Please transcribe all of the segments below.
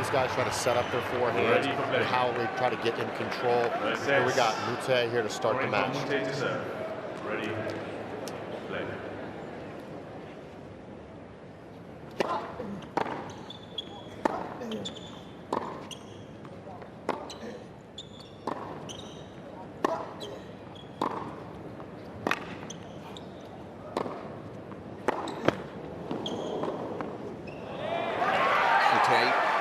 these guys try to set up their forehands and how we try to get in control. Here we got Moutet here to start the match. Ready, play.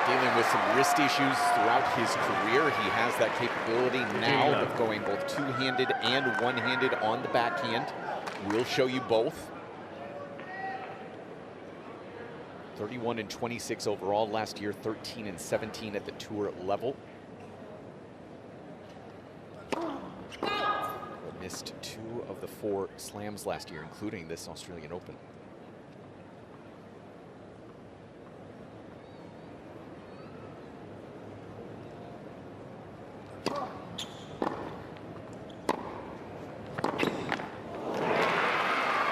Dealing with some wrist issues throughout his career. He has that capability now of going both two-handed and one-handed on the backhand. We'll show you both. 31 and 26 overall last year, 13 and 17 at the tour level. Missed 2 of the 4 slams last year, including this Australian Open.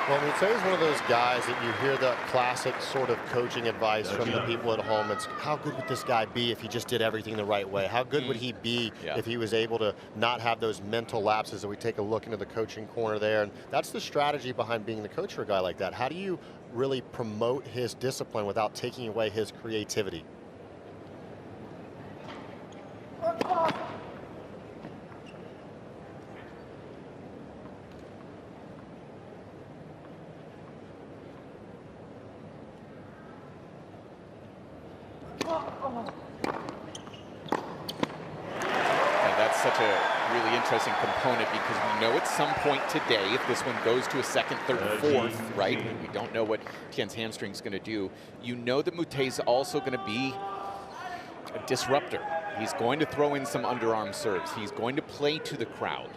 Well, Moutet is one of those guys that you hear the classic sort of coaching advice from the people at home. It's how good would this guy be if he just did everything the right way? How good would he be if he was able to not have those mental lapses? And we take a look into the coaching corner there. And that's the strategy behind being the coach for a guy like that. How do you really promote his discipline without taking away his creativity? Such a really interesting component because we know at some point today, if this one goes to a second, third, fourth, right? We don't know what Tien's hamstring is going to do. You know that Moutet's also going to be a disruptor. He's going to throw in some underarm serves. He's going to play to the crowd.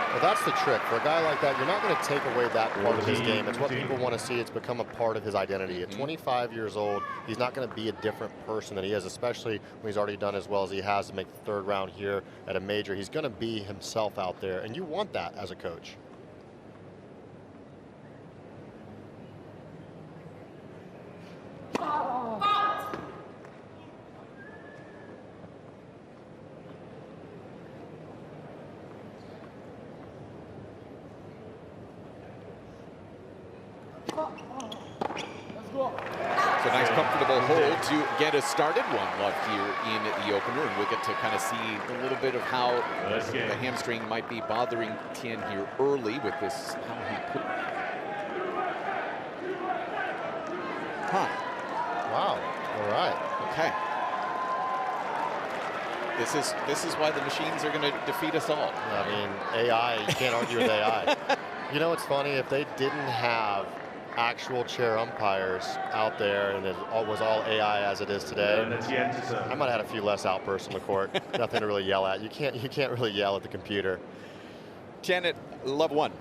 Well, that's the trick. For a guy like that, you're not going to take away that part of his game. It's what people want to see. It's become a part of his identity. At 25 years old, he's not going to be a different person than he is, especially when he's already done as well as he has to make the third round here at a major. He's going to be himself out there, and you want that as a coach. So nice comfortable hold to get us started. One love here in the opener, and we'll get to kind of see a little bit of how the hamstring might be bothering Tien here early with this. How he put. Wow. All right. Okay. This is why the machines are going to defeat us all. I mean, AI, you can't argue with AI. You know, it's funny, if they didn't have actual chair umpires out there and it was all AI as it is today, I might have had a few less outbursts on the court. Nothing to really yell at. You can't really yell at the computer. Janet, love one.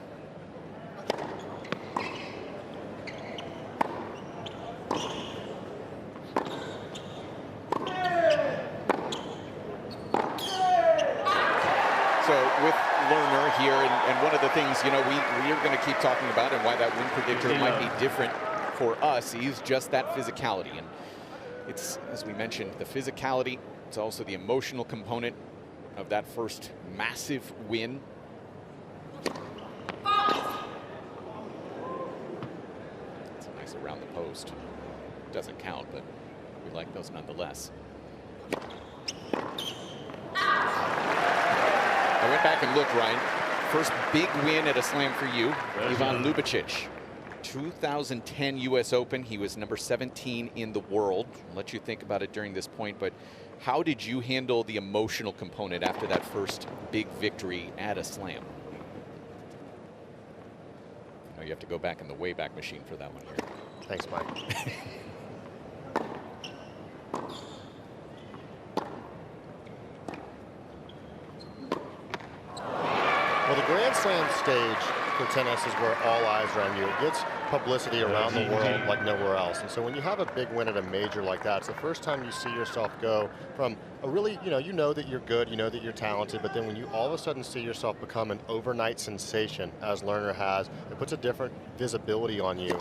So with Learner here, and one of the things, you know, we are going to keep talking about and why that win predictor might be different for us is just that physicality. And it's, as we mentioned, the physicality. It's also the emotional component of that first massive win. It's a nice around the post. Doesn't count, but we like those nonetheless. I went back and looked, Ryan. First big win at a slam for you, Ivan Lubicic. 2010 US Open, he was number 17 in the world. I'll let you think about it during this point, but how did you handle the emotional component after that first big victory at a slam? I know you have to go back in the Wayback Machine for that one here. Thanks, Mike. Well, the Grand Slam stage for tennis is where all eyes are on you. It gets publicity around the world like nowhere else. And so when you have a big win at a major like that, it's the first time you see yourself go from a really, you know that you're good, you know that you're talented, but then when you all of a sudden see yourself become an overnight sensation, as Learner has, it puts a different visibility on you.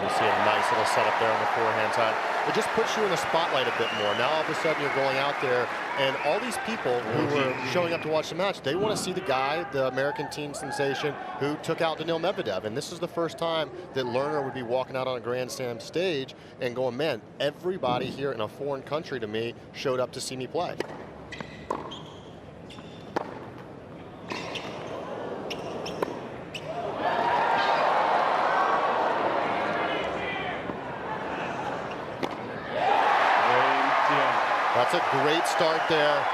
You see a nice little setup there on the forehand side. It just puts you in the spotlight a bit more. Now all of a sudden you're going out there, and all these people who were showing up to watch the match, they want to see the guy, the American teen sensation, who took out Daniil Medvedev. And this is the first time that Learner would be walking out on a Grand Slam stage and going, man, everybody here in a foreign country to me showed up to see me play. That's a great start there.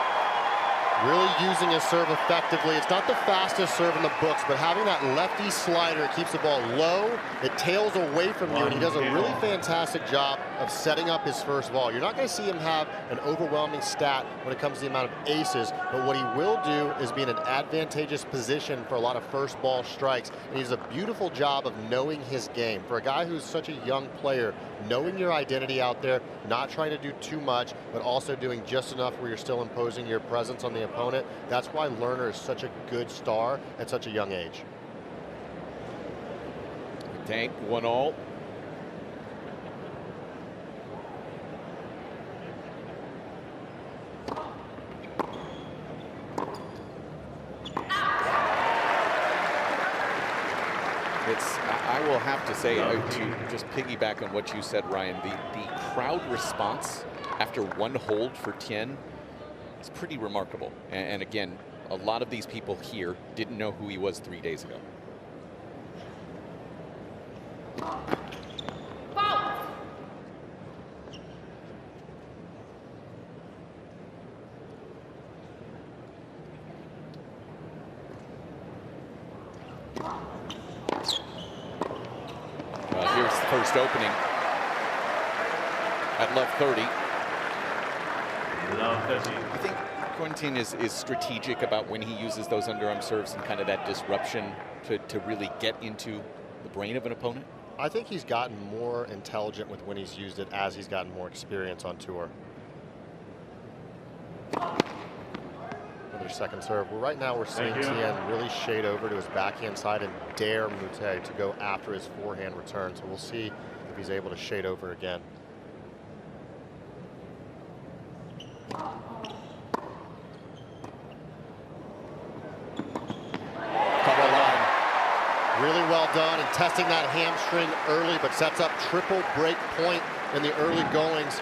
Really using his serve effectively. It's not the fastest serve in the books, but having that lefty slider, it keeps the ball low, it tails away from you, and he does a really fantastic job of setting up his first ball. You're not going to see him have an overwhelming stat when it comes to the amount of aces, but what he will do is be in an advantageous position for a lot of first ball strikes, and he does a beautiful job of knowing his game. For a guy who's such a young player, knowing your identity out there, not trying to do too much, but also doing just enough where you're still imposing your presence on the opponent. That's why Learner is such a good star at such a young age. Tank 1-all. I will have to say, to just piggyback on what you said, Ryan, the crowd response after one hold for Tien is pretty remarkable. And again, a lot of these people here didn't know who he was 3 days ago. Here's the first opening at love 30. I think Corentin is strategic about when he uses those underarm serves and kind of that disruption to really get into the brain of an opponent. I think he's gotten more intelligent with when he's used it as he's gotten more experience on tour. Another second serve. Well, right now we're seeing Tien really shade over to his backhand side and dare Moutet to go after his forehand return. So we'll see if he's able to shade over again. Really well done, and testing that hamstring early, but sets up triple break point in the early goings.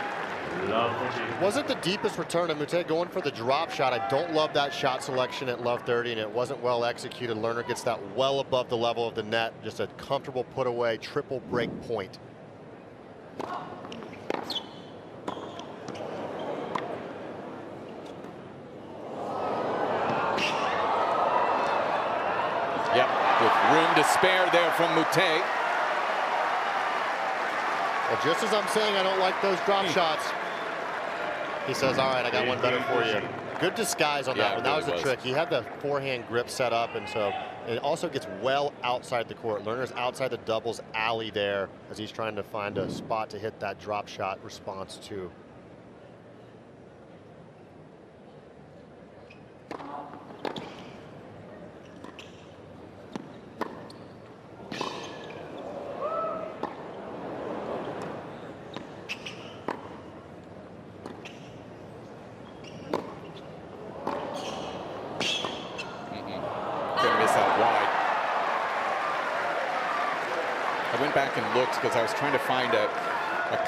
Wasn't the deepest return of Moutet going for the drop shot. I don't love that shot selection at love 30, and it wasn't well executed. Learner gets that well above the level of the net. Just a comfortable put away, triple break point. Yep, with room to spare there from Moutet. Well, just as I'm saying I don't like those drop shots, he says, all right, I got one better for you. Good disguise on that one. That was the trick. He had the forehand grip set up, and so it also gets well outside the court. Learner's outside the doubles alley there as he's trying to find a spot to hit that drop shot response to. Because I was trying to find a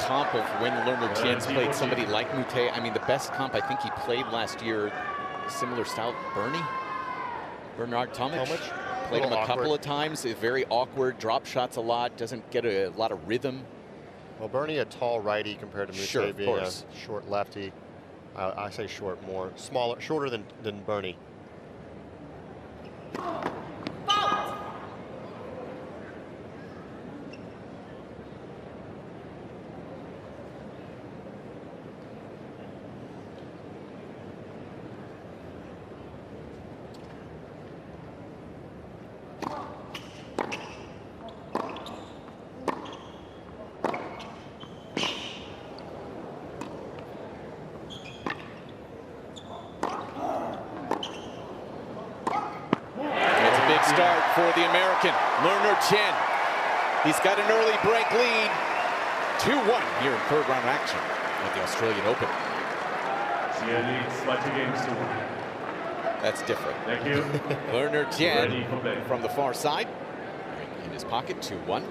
comp of when Learner Tien's played somebody like Moutet. I mean, the best comp I think he played last year, similar style, Bernard Tomic. Played him a couple of times. Very awkward, drop shots a lot, doesn't get a lot of rhythm. Well, Bernie, a tall righty compared to Moutet being a short lefty. I say short more, smaller, shorter than Bernie. for the American, Learner Tien. He's got an early break lead. 2-1 here in third round action at the Australian Open. Tien leads by 2 games to 1. That's different. Thank you. Learner Tien Ready for play. from the far side. In his pocket, 2-1.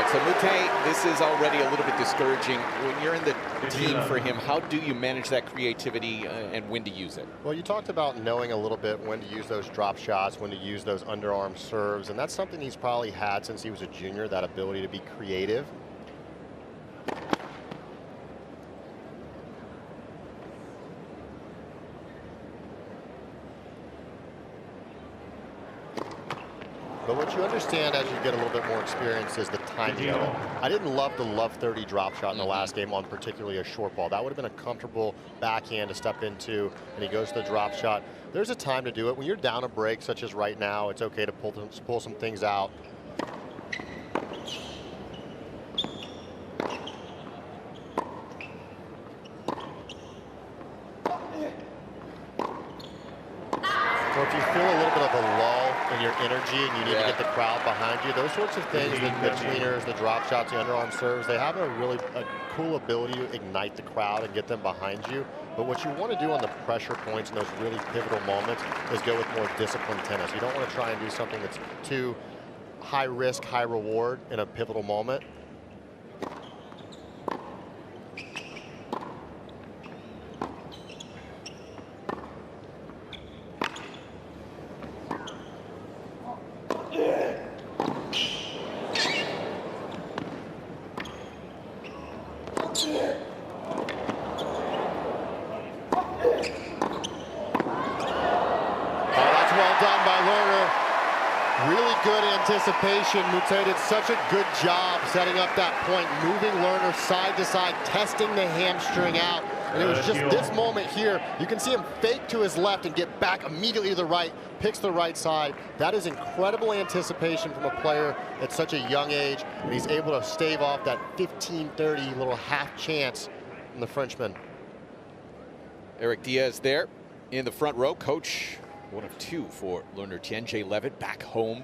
So Moutet, this is already a little bit discouraging. When you're in the team for him, how do you manage that creativity and when to use it? Well, you talked about knowing a little bit when to use those drop shots, when to use those underarm serves, and that's something he's probably had since he was a junior, that ability to be creative. But what you understand as you get a little bit more experience is the timing of it. I didn't love the love 30 drop shot in the last game on particularly a short ball. That would have been a comfortable backhand to step into, and he goes to the drop shot. There's a time to do it. When you're down a break, such as right now, it's okay to pull some things out. So if you feel a little bit of a lull in your energy and you need to get the crowd behind you, those sorts of things, the tweeners, the drop shots, the underarm serves, they have a really cool ability to ignite the crowd and get them behind you. But what you want to do on the pressure points in those really pivotal moments is go with more disciplined tennis. You don't want to try and do something that's too high risk, high reward in a pivotal moment. Anticipation. Moutet did such a good job setting up that point, moving Learner side to side, testing the hamstring out. And it was just this moment here. You can see him fake to his left and get back immediately to the right, picks the right side. That is incredible anticipation from a player at such a young age, and he's able to stave off that 15-30 little half chance from the Frenchman. Eric Diaz there in the front row. Coach, one of 2 for Learner Tien. Jay Levitt back home.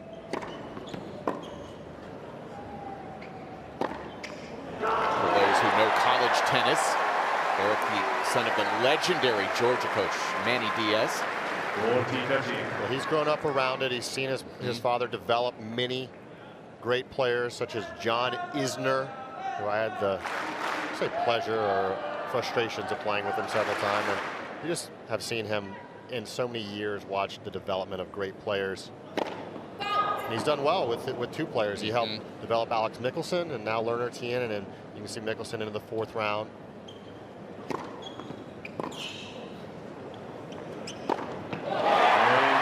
For those who know college tennis, Eric, the son of the legendary Georgia coach, Manny Diaz. Well, he's grown up around it. He's seen his father develop many great players, such as John Isner, who I had the pleasure or frustrations of playing with him several times. And you just have seen him in so many years watch the development of great players. And he's done well with 2 players. He helped develop Alex Mickelson and now Learner Tien, and then you can see Mickelson into the 4th round.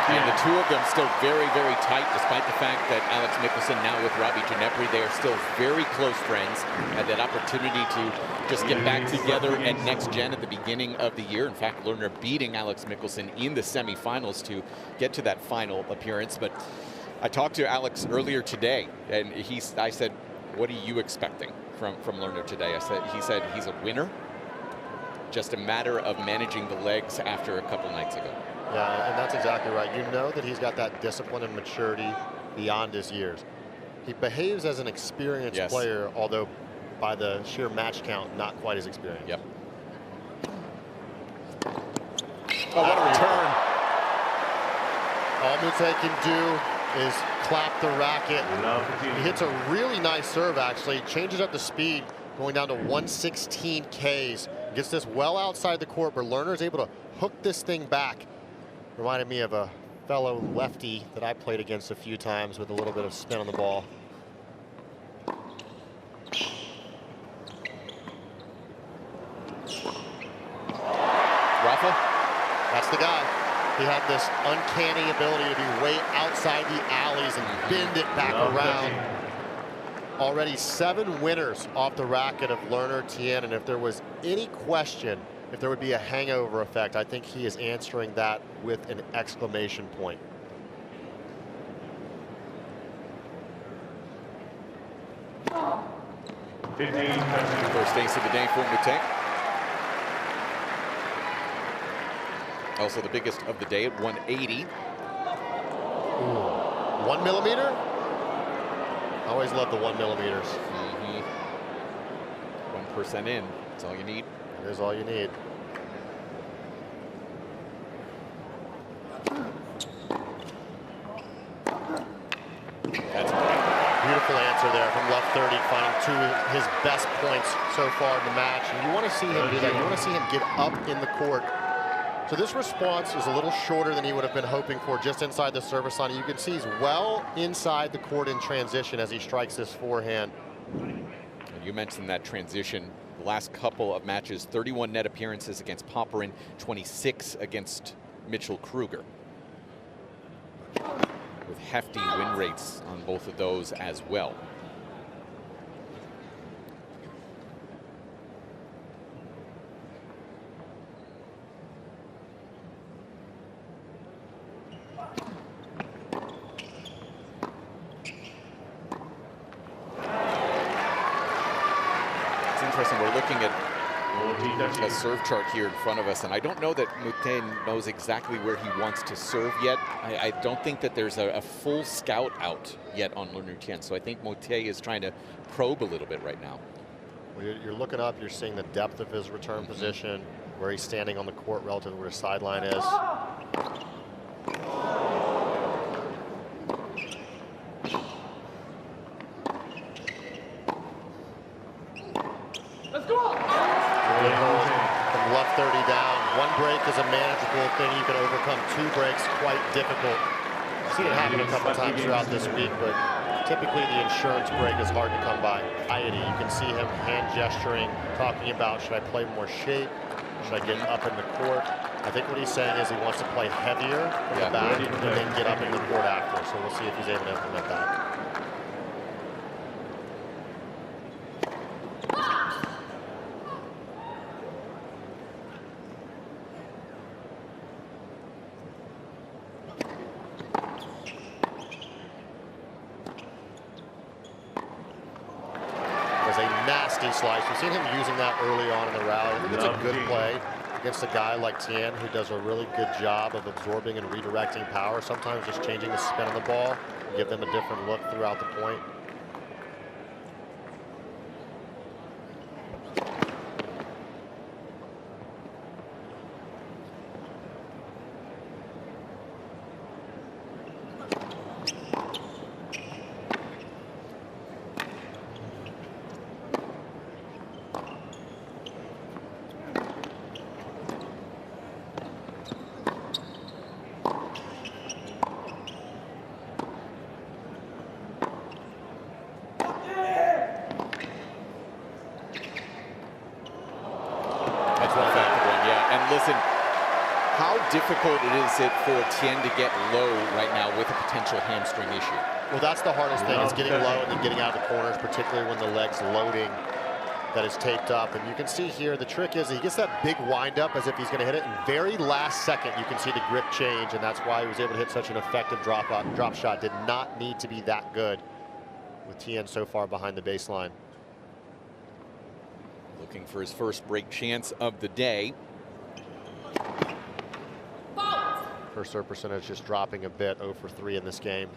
And the 2 of them still very, very tight, despite the fact that Alex Mickelson now with Robbie Ginepri, they are still very close friends. Had that opportunity to just get back together at Next Gen at the beginning of the year. In fact, Learner beating Alex Mickelson in the semifinals to get to that final appearance. But I talked to Alex earlier today, and I said, what are you expecting from Learner today? He said he's a winner. Just a matter of managing the legs after a couple nights ago. Yeah, and that's exactly right. You know that he's got that discipline and maturity beyond his years. He behaves as an experienced player, although by the sheer match count, not quite as experienced. Yep. Oh, what a return. All Moutet can do is clap the racket. He hits a really nice serve, actually. Changes up the speed, going down to 116 Ks. Gets this well outside the court, but Learner is able to hook this thing back. Reminded me of a fellow lefty that I played against a few times with a little bit of spin on the ball. Rafa? That's the guy. He had this uncanny ability to be way outside the alleys and bend it back around. Already 7 winners off the racket of Learner Tien, and if there was any question if there would be a hangover effect, I think he is answering that with an exclamation point. First ace of the day for Moutet. Also the biggest of the day at 180. Ooh. 1 millimeter? I always love the 1 millimeters. 1% in, that's all you need. That is all you need. That's great. Beautiful answer there from left 30, finding two of his best points so far in the match. And you want to see him do that. You want to see him get up in the court. So this response is a little shorter than he would have been hoping for, just inside the service line. You can see he's well inside the court in transition as he strikes this forehand. And you mentioned that transition. The last couple of matches, 31 net appearances against Popperin, 26 against Mitchell Kruger, with hefty win rates on both of those as well. It's interesting, we're looking at a serve chart here in front of us, and I don't know that Moutet knows exactly where he wants to serve yet. I don't think that there's a full scout out yet on Learner Tien, so I think Moutet is trying to probe a little bit right now. Well, you're looking up, you're seeing the depth of his return position, where he's standing on the court relative to where his sideline is. From left 30 down, one break is a manageable thing. You can overcome two breaks, quite difficult. I've seen it happen a couple times throughout this week, but typically the insurance break is hard to come by. You can see him hand gesturing, talking about, should I play more shape? Should I get up in the court? I think what he's saying is he wants to play heavier from the back and then get up in the court after. So we'll see if he's able to implement that. Slice. We've seen him using that early on in the rally. I think it's a good play against a guy like Tien, who does a really good job of absorbing and redirecting power. Sometimes just changing the spin of the ball, give them a different look throughout the point. Listen, how difficult is it for Tien to get low right now with a potential hamstring issue? Well, that's the hardest thing, is getting low and then getting out of the corners, particularly when the leg's loading that is taped up. And you can see here, the trick is he gets that big wind up as if he's going to hit it. And very last second, you can see the grip change, and that's why he was able to hit such an effective drop shot. Did not need to be that good with Tien so far behind the baseline. Looking for his first break chance of the day. First serve percentage just dropping a bit, 0 for 3 in this game.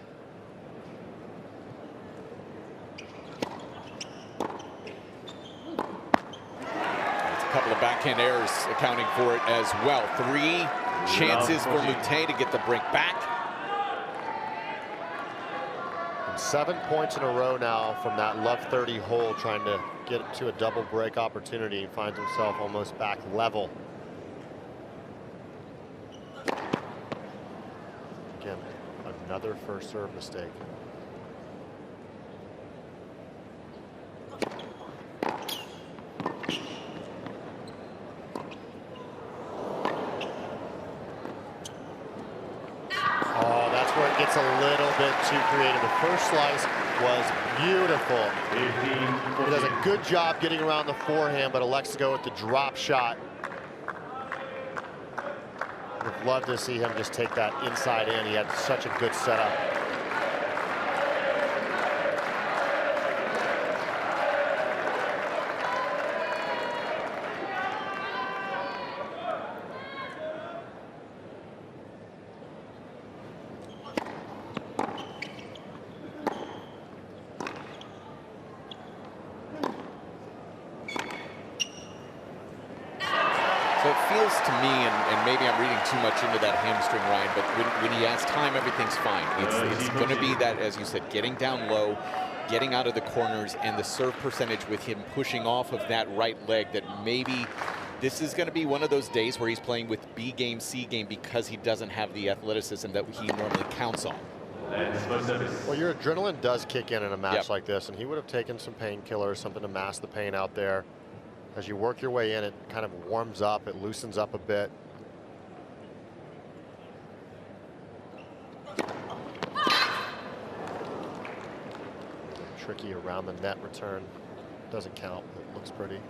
It's a couple of backhand errors accounting for it as well. 3 chances for Moutet to get the break back. And 7 points in a row now from that left 30 hole, trying to get to a double break opportunity. He finds himself almost back level. Again, another first serve mistake. Oh, that's where it gets a little bit too creative. The first slice was beautiful. He does a good job getting around the forehand, but elects to go with the drop shot. Would love to see him just take that inside in. He had such a good setup. maybe I'm reading too much into that hamstring, Ryan, but when he has time, everything's fine. It's going to be that, as you said, getting down low, getting out of the corners, and the serve percentage with him pushing off of that right leg, that maybe this is going to be one of those days where he's playing with B game, C game, because he doesn't have the athleticism that he normally counts on. Well, your adrenaline does kick in a match like this, and he would have taken some painkillers, something to mask the pain out there. As you work your way in, it kind of warms up, it loosens up a bit. Tricky around the net return. Doesn't count, but it looks pretty.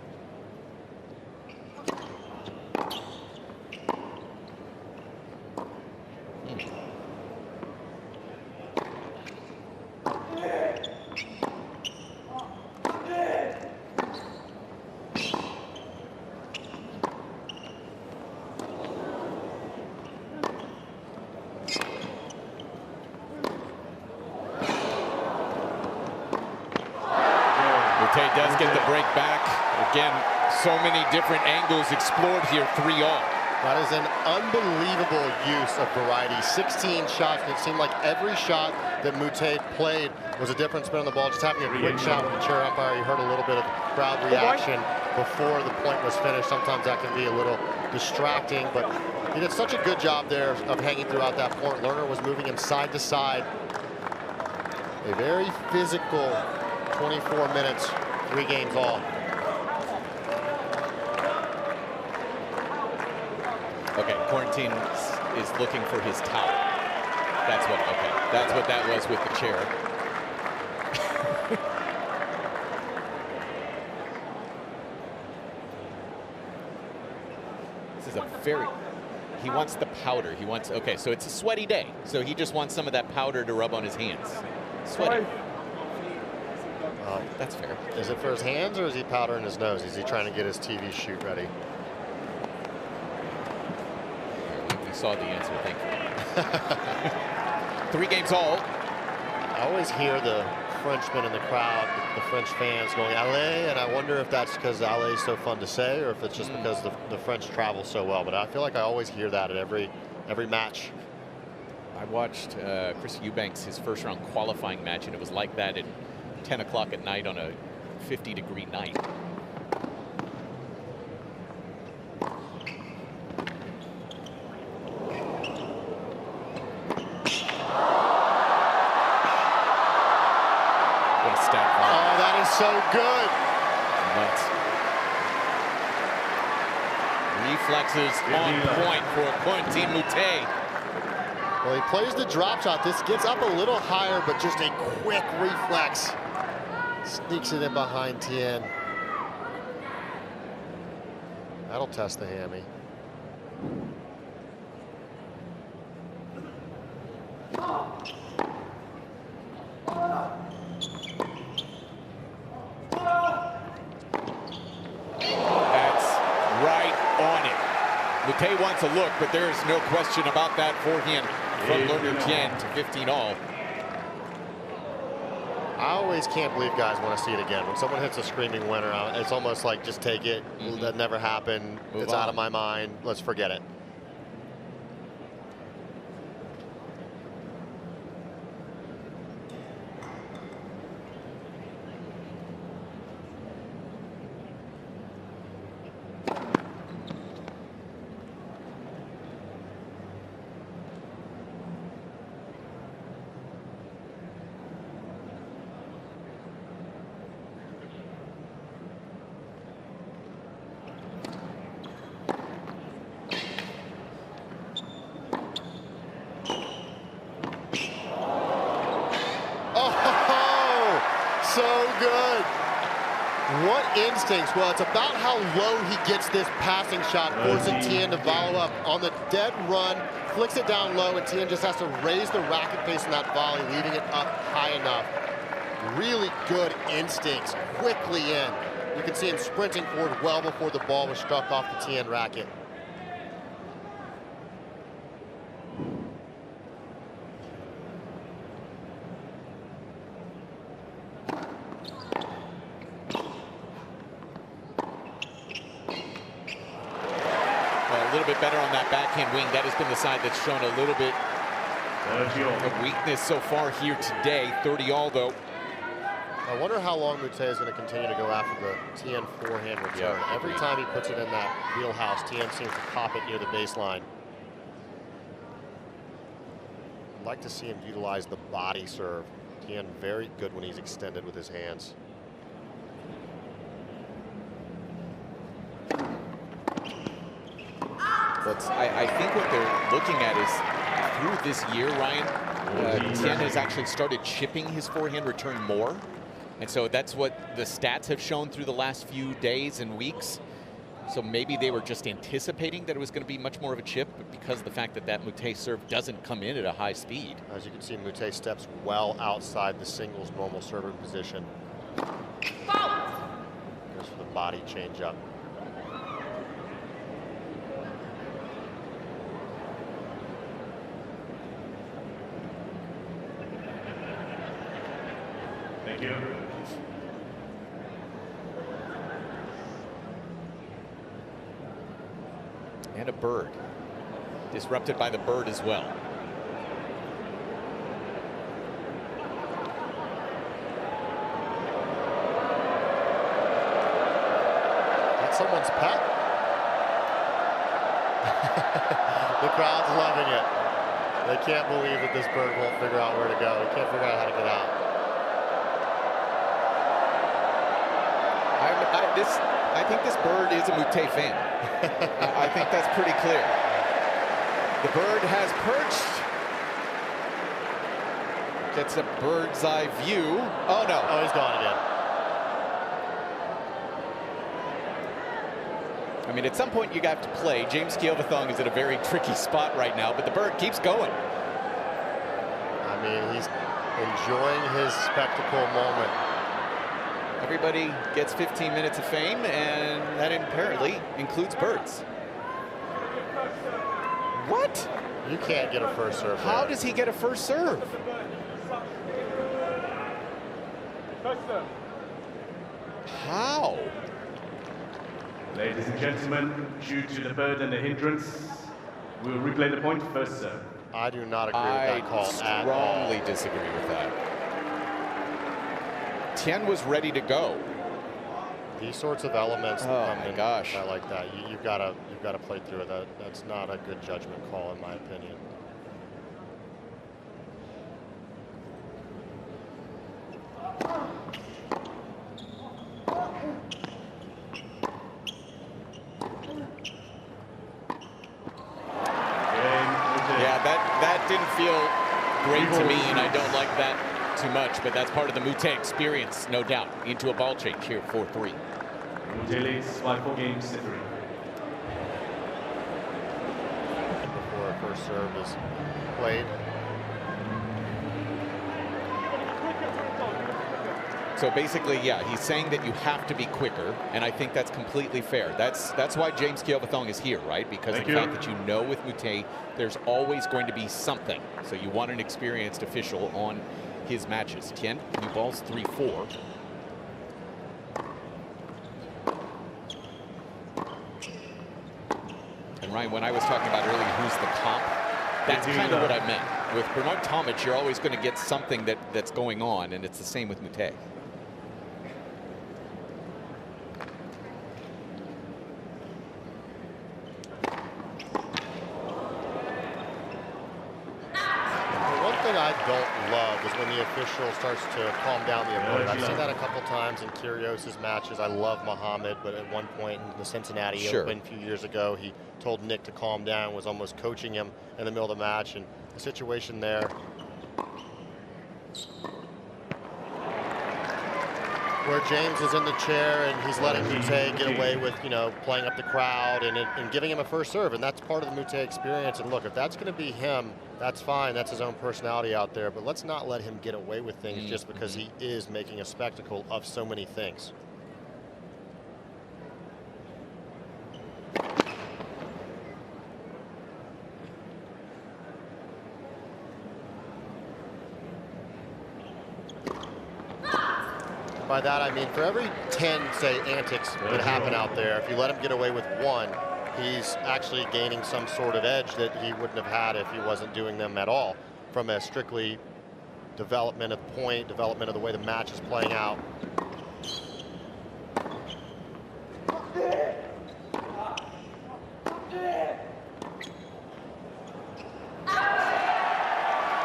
Moutet does get the break back. Again, so many different angles explored here, 3-all. That is an unbelievable use of variety. 16 shots, and it seemed like every shot that Moutet played was a different spin on the ball. Just having a quick shot with the chair umpire, you heard a little bit of crowd reaction before the point was finished. Sometimes that can be a little distracting, but he did such a good job there of hanging throughout that point. Lerner was moving him side to side. A very physical 24 minutes, 3 games all. Okay, Corentin is looking for his towel. That's what, okay, that's what that was with the chair. This is a very, he wants the powder. He wants, okay, so it's a sweaty day. So he just wants some of that powder to rub on his hands. Sweaty. That's fair. Is it for his hands, or is he powdering his nose? Is he trying to get his TV shoot ready? We saw the answer, thank you. 3 games all. I always hear the Frenchmen in the crowd, the French fans going, Allez, and I wonder if that's because Allez is so fun to say, or if it's just because the French travel so well. But I feel like I always hear that at every match. I watched Chris Eubanks, his first round qualifying match, and it was like that at 10 o'clock at night on a 50-degree night. What a stat. Oh, that is so good. Nuts. Reflexes on point for Corentin Moutet. Well, he plays the drop shot. This gets up a little higher, but just a quick reflex. Sneaks it in behind Tien. That'll test the hammy. That's right on it. Moutet wants a look, but there's no question about that forehand from Learner Tien to 15-all. I always can't believe guys want to see it again. When someone hits a screaming winner, it's almost like, just take it. That never happened. It's out of my mind. Let's forget it. So good. What instincts? Well, it's about how low he gets this passing shot, forcing Tien to follow up on the dead run, flicks it down low, and Tien just has to raise the racket pace in that volley, leaving it up high enough. Really good instincts, quickly in. You can see him sprinting forward well before the ball was struck off the Tien racket. bit better on that backhand wing. That has been the side that's shown a little bit of weakness so far here today. 30-all, though. I wonder how long Moutet is going to continue to go after the Tien forehand return. Every time he puts it in that wheelhouse, Tien seems to pop it near the baseline. I'd like to see him utilize the body serve. Tien very good when he's extended with his hands. But I think what they're looking at is through this year, Ryan, Tien has actually started chipping his forehand return more. And so that's what the stats have shown through the last few days and weeks. So maybe they were just anticipating that it was going to be much more of a chip, but because of the fact that that Moutet serve doesn't come in at a high speed. As you can see, Moutet steps well outside the singles normal serving position. Goes for the body change up. Thank you. And a bird. Disrupted by the bird as well. That's someone's pet. The crowd's loving it. They can't believe that this bird won't figure out where to go. He can't figure out how to get out. I think this bird is a Moutet fan. I think that's pretty clear. The bird has perched. Gets a bird's eye view. Oh no. Oh, he's gone again. I mean, at some point you have to play. James Keovathong is at a very tricky spot right now, but the bird keeps going. I mean, he's enjoying his spectacle moment. Everybody gets 15 minutes of fame, and that apparently includes birds. What? You can't get a first serve. How does he get a first serve? How? Ladies and gentlemen, due to the bird and the hindrance, we'll replay the point. First serve. I do not agree with that call at all. I strongly disagree with that. Tien was ready to go. These sorts of elements. Oh my gosh! I like that. You've got to play through it. That's not a good judgment call, in my opinion. Yeah, that didn't feel great to me, and I don't like that too much, but that's part of the Moutet experience, no doubt, into a ball change here, 4-3. Moutet leads 5-4 games to 3. Before a first serve is played. So basically, yeah, he's saying that you have to be quicker, and I think that's completely fair. That's why James Keovathong is here, right? Because of the fact that you know with Moutet, there's always going to be something. So you want an experienced official on his matches. Tien, new balls, 3-4. And Ryan, when I was talking about earlier who's the comp, that's kind of what I meant. With Bernard Tomic, you're always going to get something that's going on, and it's the same with Moutet. I don't love is when the official starts to calm down the opponent. I've seen that a couple times in Kyrgios's matches. I love Muhammad, but at one point in the Cincinnati Open a few years ago, he told Nick to calm down, was almost coaching him in the middle of the match, and the situation there where James is in the chair and he's letting Moutet get away with, you know, playing up the crowd and giving him a first serve, and that's part of the Moutet experience. And look, if that's going to be him, that's fine. That's his own personality out there. But let's not let him get away with things just because he is making a spectacle of so many things. By that I mean for every 10, say, antics that happen out there, if you let him get away with one, he's actually gaining some sort of edge that he wouldn't have had if he wasn't doing them at all, from a strictly development of point, development of the way the match is playing out.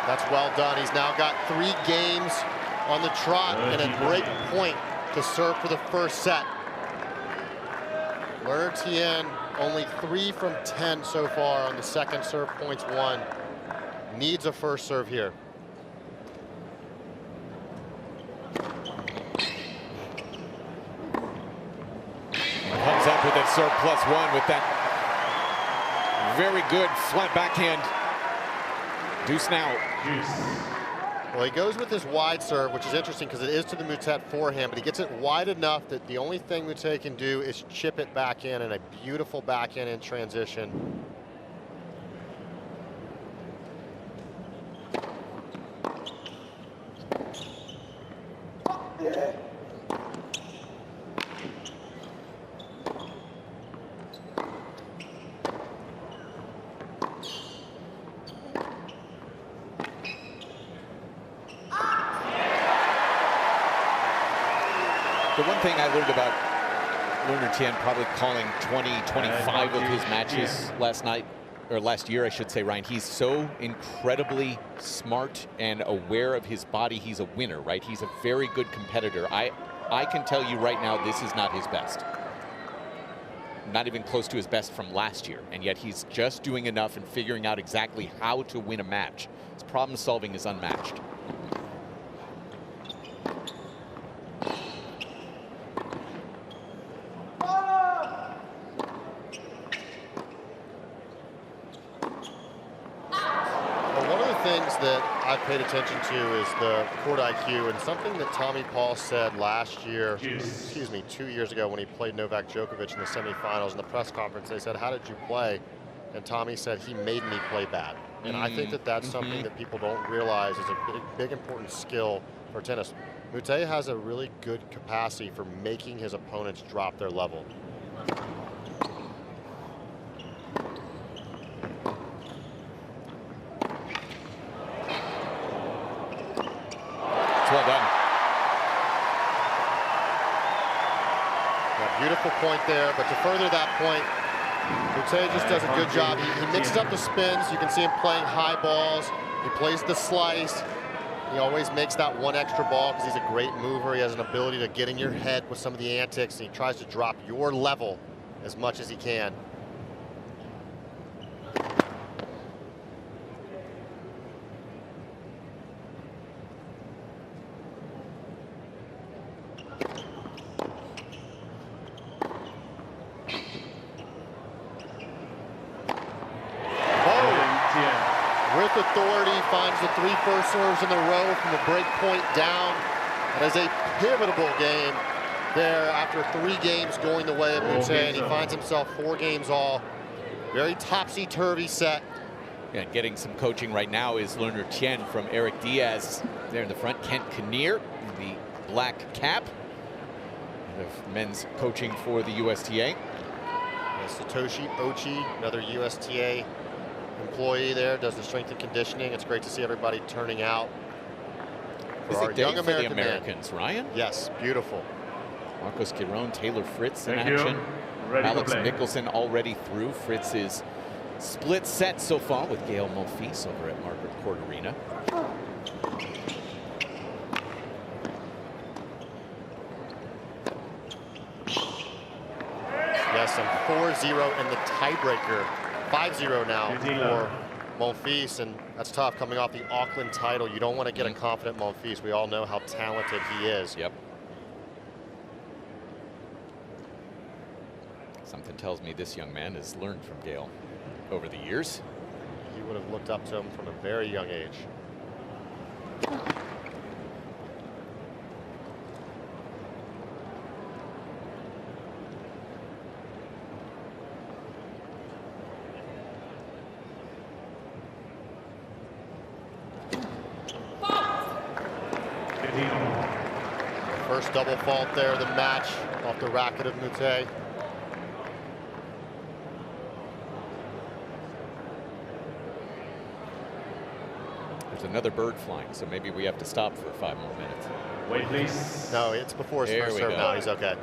That's well done. He's now got 3 games on the trot and a great point to serve for the first set. Learner Tien only 3 from 10 so far on the second serve, points won. Needs a first serve here. Comes up with that serve +1 with that very good flat backhand. Deuce now. Well, he goes with his wide serve, which is interesting because it is to the Moutet forehand, but he gets it wide enough that the only thing Moutet can do is chip it back in a beautiful backhand in transition. The one thing I learned about Learner Tien probably calling 20, 25 of his matches last year, I should say, Ryan, he's so incredibly smart and aware of his body. He's a winner, right? He's a very good competitor. I can tell you right now, this is not his best. Not even close to his best from last year. And yet he's just doing enough and figuring out exactly how to win a match. His problem solving is unmatched. That I've paid attention to is the court IQ, and something that Tommy Paul said last year, excuse me, 2 years ago when he played Novak Djokovic in the semifinals. In the press conference, they said, "How did you play?" And Tommy said, "He made me play bad." And I think that that's something that people don't realize is a big important skill for tennis. Moutet has a really good capacity for making his opponents drop their level. Well done. Yeah, beautiful point there, but to further that point, Moutet just does a good job. He mixes up the spins. You can see him playing high balls. He plays the slice. He always makes that one extra ball because he's a great mover. He has an ability to get in your head with some of the antics, and he tries to drop your level as much as he can. With authority, finds the 3 first serves in a row from the break point down. That is a pivotal game there after 3 games going the way of Moutet, and he finds himself 4 games all. Very topsy-turvy set. Yeah, and getting some coaching right now is Learner Tien from Eric Diaz. There in the front, Kent Kinnear, the black cap of men's coaching for the USTA. Satoshi Ochi, another USTA employee there, does the strength and conditioning. It's great to see everybody turning out for our young Americans, Ryan. Yes, beautiful. Marcos Giron, Taylor Fritz in action. Alex Mickelson already through. Fritz is split set so far with Gael Monfils over at Margaret Court Arena. Yes, and 4-0 in the tiebreaker. 5-0 now for Monfils, and that's tough coming off the Auckland title. You don't want to get a confident Monfils. We all know how talented he is. Yep. Something tells me this young man has learned from Gael over the years. He would have looked up to him from a very young age. First double fault there, the match off the racket of Moutet. There's another bird flying, so maybe we have to stop for 5 more minutes. Wait, please. No, it's before his first serve now. He's okay.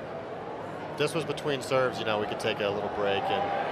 If this was between serves, you know, we could take a little break and.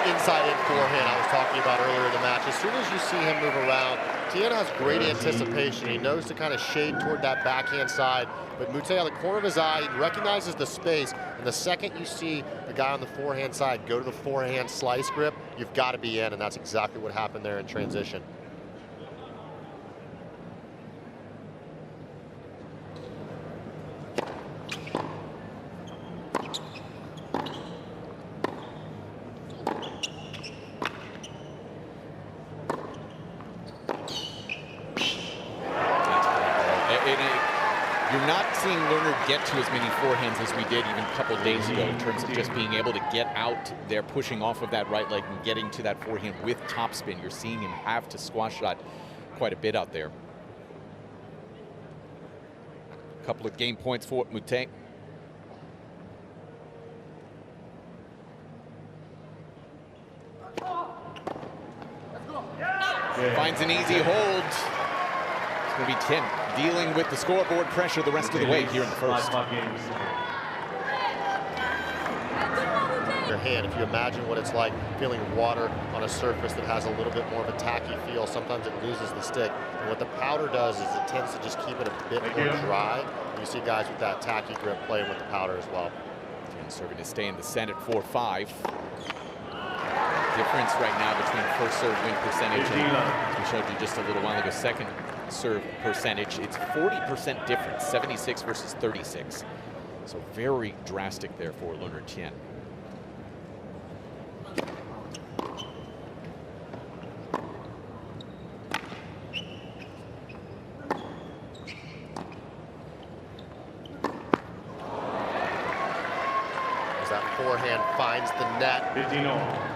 Inside in forehand I was talking about earlier in the match. As soon as you see him move around, Tien has great anticipation. He knows to kind of shade toward that backhand side. But Moutet on the corner of his eye, he recognizes the space. And the second you see the guy on the forehand side go to the forehand slice grip, you've got to be in. And that's exactly what happened there in transition. Seeing Learner get to as many forehands as we did even a couple days ago in terms of just being able to get out there, pushing off of that right leg and getting to that forehand with topspin. You're seeing him have to squash shot quite a bit out there. A couple of game points for Moutet. Finds an easy hold. It's going to be Tien dealing with the scoreboard pressure the rest of the way here in the first. Your hand, if you imagine what it's like feeling water on a surface that has a little bit more of a tacky feel, sometimes it loses the stick. And what the powder does is it tends to just keep it a bit more dry. You see guys with that tacky grip playing with the powder as well. Tien serving to stay in the set at 4-5. Difference right now between first serve win percentage and, as we showed you just a little while ago, second serve percentage. It's 40% difference, 76 versus 36. So very drastic there for Learner Tien. As that forehand finds the net. 15-all.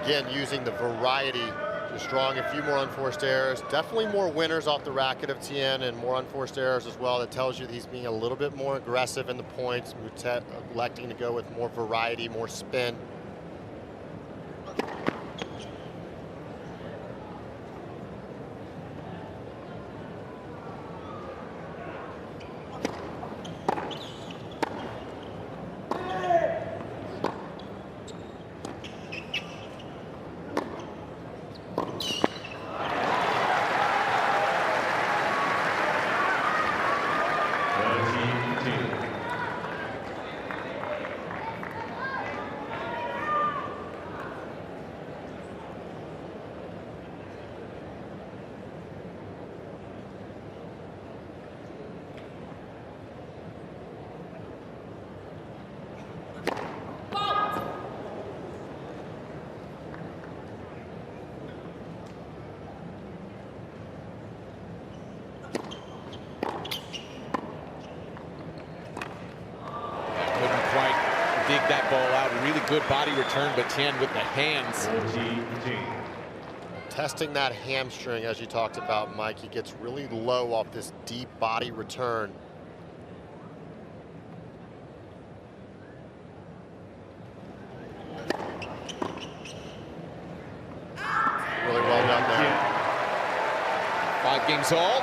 Again, using the variety, just drawing a few more unforced errors. Definitely more winners off the racket of Tien and more unforced errors as well. That tells you that he's being a little bit more aggressive in the points. Moutet electing to go with more variety, more spin. Dig that ball out, a really good body return, but Tien with the hands. Testing that hamstring, as you talked about, Mike, he gets really low off this deep body return. Really well done there. 5 games all.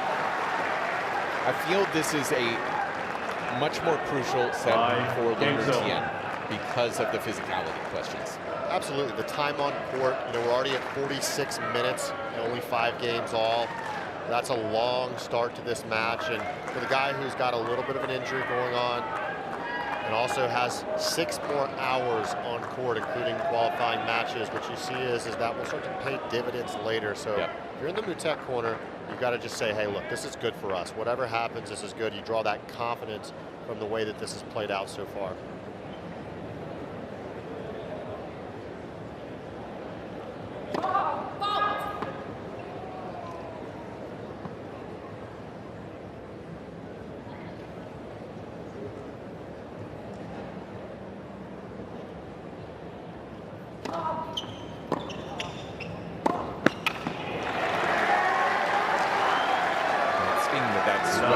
I feel this is a much more crucial set for Learner Tien because of the physicality questions. Absolutely. The time on court, you know, we're already at 46 minutes, only 5 games all. That's a long start to this match. And for the guy who's got a little bit of an injury going on and also has 6 more hours on court, including qualifying matches, what you see is that will start to pay dividends later. So if you're in the Moutet corner, you've got to just say, hey, look, this is good for us. Whatever happens, this is good. You draw that confidence from the way that this has played out so far.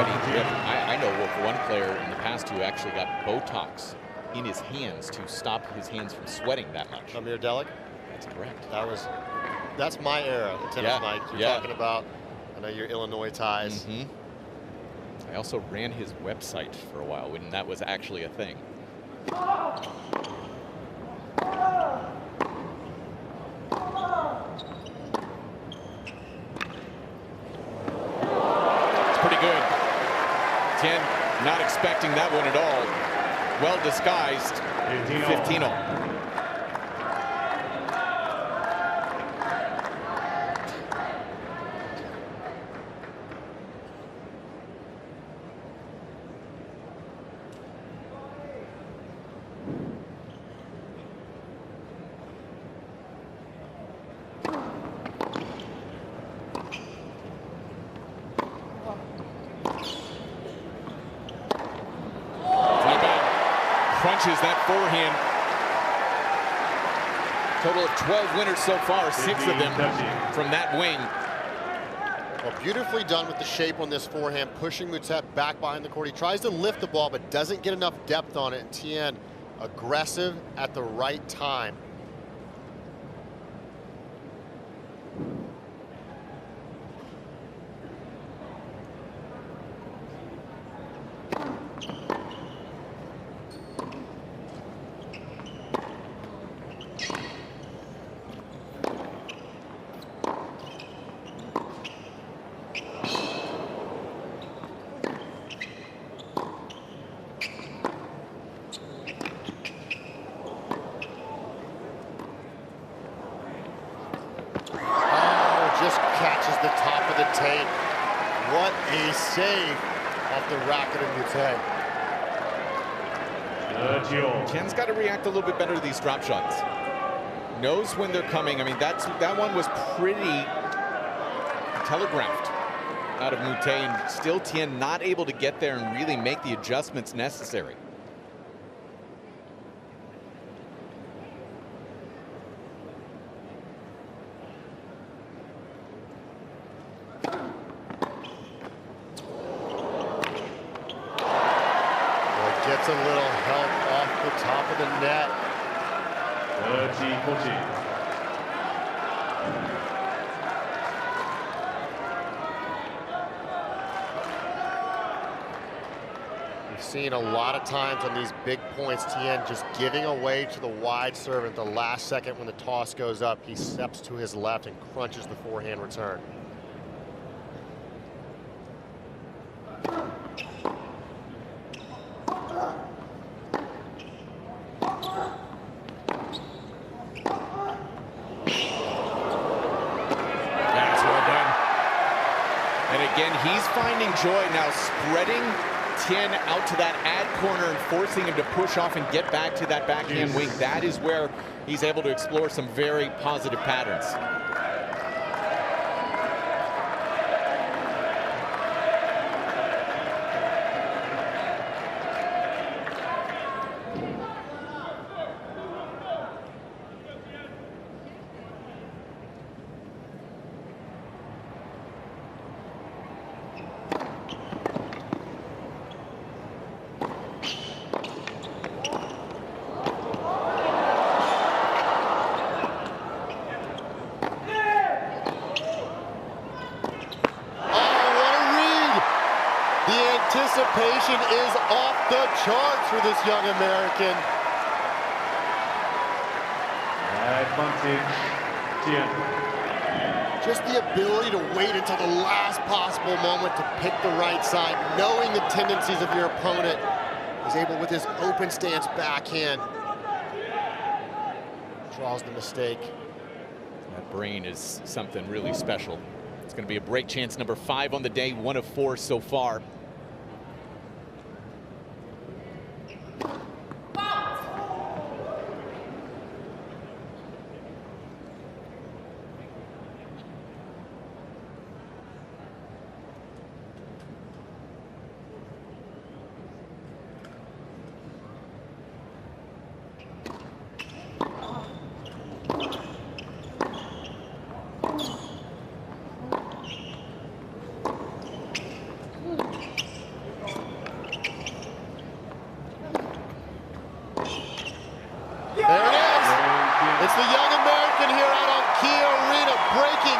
many. I know of one player in the past who actually got Botox in his hands to stop his hands from sweating that much. Amir Delic? That's correct. That's my era, the tennis Mike you're talking about. I know your Illinois ties. I also ran his website for a while when that was actually a thing. It's pretty good. Tien not expecting that one at all. Well disguised. 15-0. Crunches that forehand. Total of 12 winners so far, 6 of them from that wing. Well, beautifully done with the shape on this forehand, pushing Moutet back behind the court. He tries to lift the ball, but doesn't get enough depth on it. And Tien, aggressive at the right time. The top of the tape. What a save off the racket of Moutet. Tien's got to react a little bit better to these drop shots. Knows when they're coming. I mean, that one was pretty telegraphed out of Moutet, and still Tien not able to get there and really make the adjustments necessary. Gets a little help off the top of the net. 30-40. We've seen a lot of times on these big points, Tien just giving away to the wide serve at the last second when the toss goes up. He steps to his left and crunches the forehand return. He's finding joy now, spreading Tien out to that ad corner and forcing him to push off and get back to that backhand wing. That is where he's able to explore some very positive patterns. Anticipation is off the charts for this young American. Advantage, Tien. Just the ability to wait until the last possible moment to pick the right side, knowing the tendencies of your opponent. He's able with his open stance backhand. Draws the mistake. That brain is something really special. It's going to be a break chance number 5 on the day, 1 of 4 so far.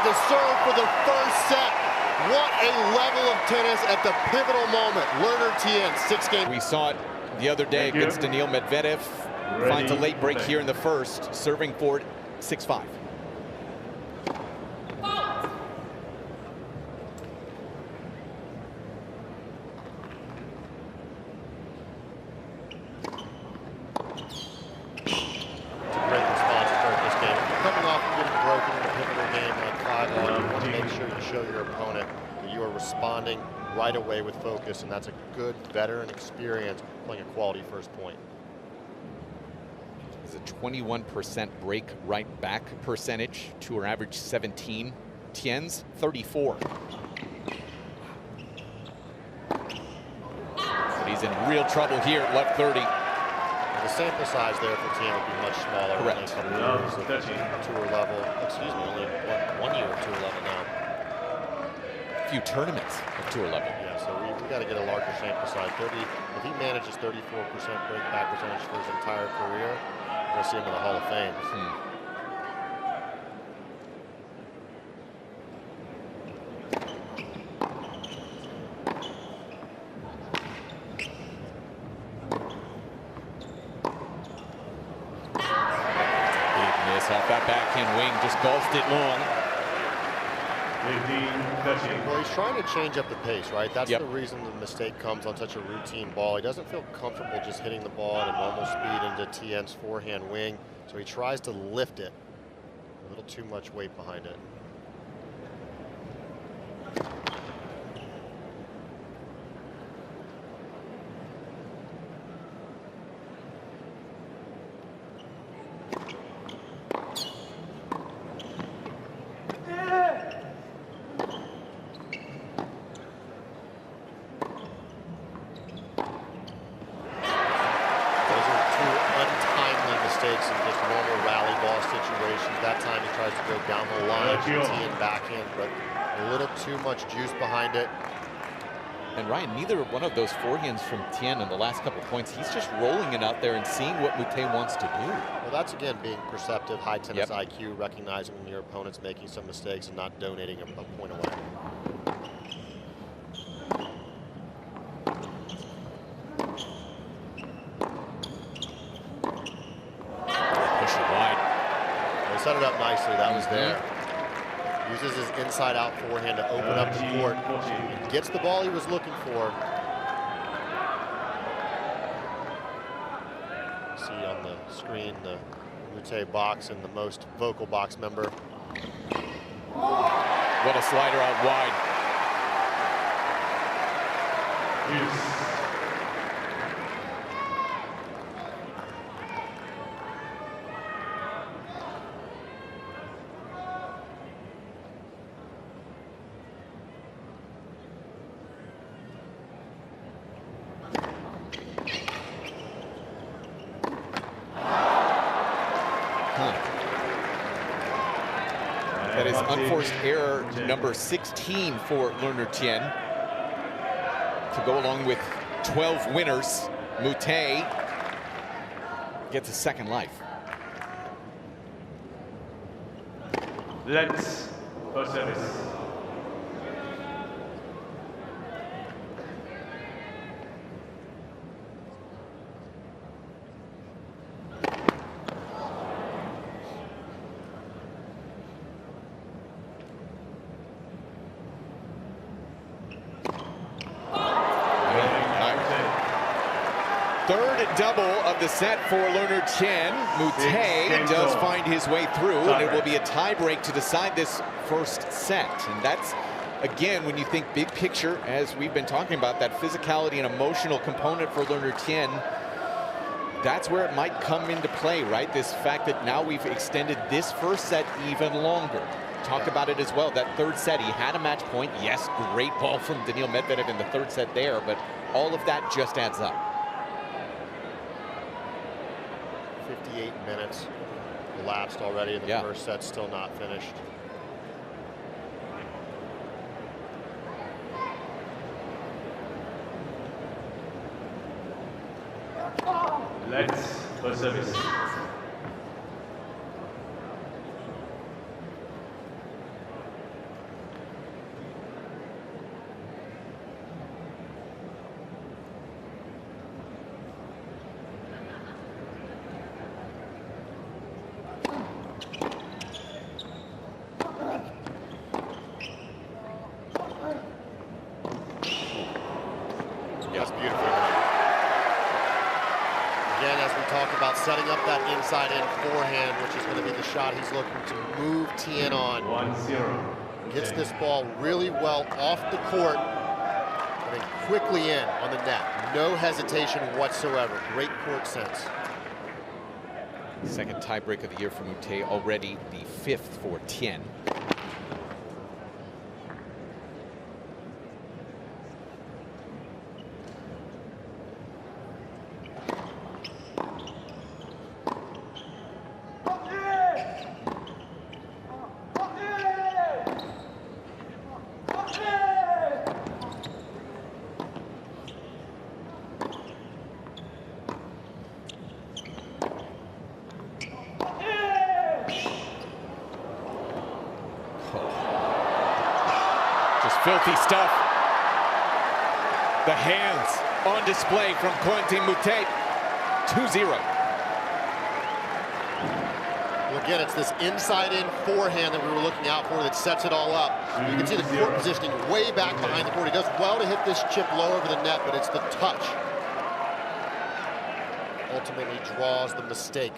the serve for the first set. What a level of tennis at the pivotal moment. Learner Tien, 6-game. We saw it the other day against Daniil Medvedev. Finds a late break here in the first, serving forward 6-5. Show your opponent that you are responding right away with focus, and that's a good veteran experience playing a quality first point. It's a 21% break right back percentage. Tour average 17. Tien's 34. But he's in real trouble here at left 30. And the sample size there for Tien would be much smaller. Correct. Only a couple years of tour level. Excuse me, only one year of tour level now. Few tournaments at tour level. Yeah, so we got to get a larger sample size. If he manages 34% break back percentage for his entire career, we're going to see him in the Hall of Fame. Big miss off that backhand wing, just golfed it long. Well, he's trying to change up the pace, right? That's the reason the mistake comes on such a routine ball. He doesn't feel comfortable just hitting the ball at a normal speed into Tien's forehand wing, so he tries to lift it. A little too much weight behind it. That time he tries to go down the line, Tien backhand, but a little too much juice behind it. And Ryan, neither one of those forehands from Tien in the last couple points, he's just rolling it out there and seeing what Moutet wants to do. Well, that's again being perceptive, high tennis IQ, recognizing when your opponent's making some mistakes and not donating a point away. Set it up nicely, that was there. Uses his inside-out forehand to open up the court. Gets the ball he was looking for. See on the screen the Moutet box and the most vocal box member. What a slider out wide. That is unforced error number 16 for Learner Tien. To go along with 12 winners, Moutet gets a second life. Let's go service. Third double of the set for Learner Tien. Moutet does find his way through, and it will be a tiebreak to decide this first set. And that's, again, when you think big picture, as we've been talking about, that physicality and emotional component for Learner Tien, that's where it might come into play, right? This fact that now we've extended this first set even longer. Talked about it as well, that third set, he had a match point. Yes, great ball from Daniil Medvedev in the third set there, but all of that just adds up. 58 minutes elapsed already in the first set, still not finished. Let's go service. about setting up that inside-in forehand, which is going to be the shot he's looking to move Tien on. 1-0. Gets this ball really well off the court and then quickly in on the net. No hesitation whatsoever. Great court sense. Second tiebreak of the year for Moutet, already the 5th for Tien. Filthy stuff. The hands on display from Corentin Moutet. 2-0. Well, again, it's this inside-in forehand that we were looking out for that sets it all up. You can see the court positioning way back behind the court. He does well to hit this chip low over the net, but it's the touch ultimately draws the mistake.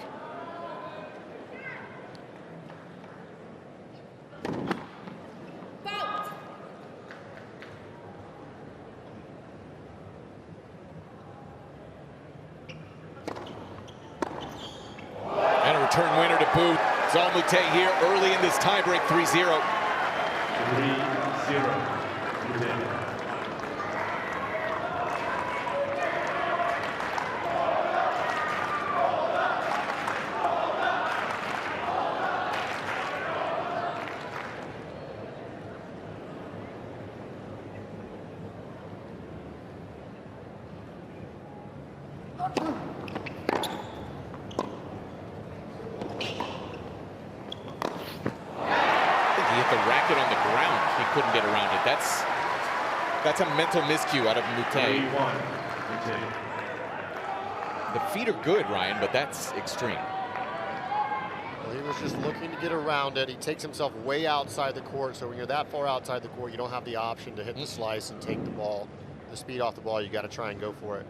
Return winner to boot. It's all Moutet here early in this tiebreak, 3-0. 3-0. The racket on the ground, he couldn't get around it. That's a mental miscue out of Moutet. 3-1. The feet are good, Ryan, but that's extreme. Well, he was just looking to get around it. He takes himself way outside the court, so when you're that far outside the court, you don't have the option to hit the slice and take the ball. The speed off the ball, you got to try and go for it.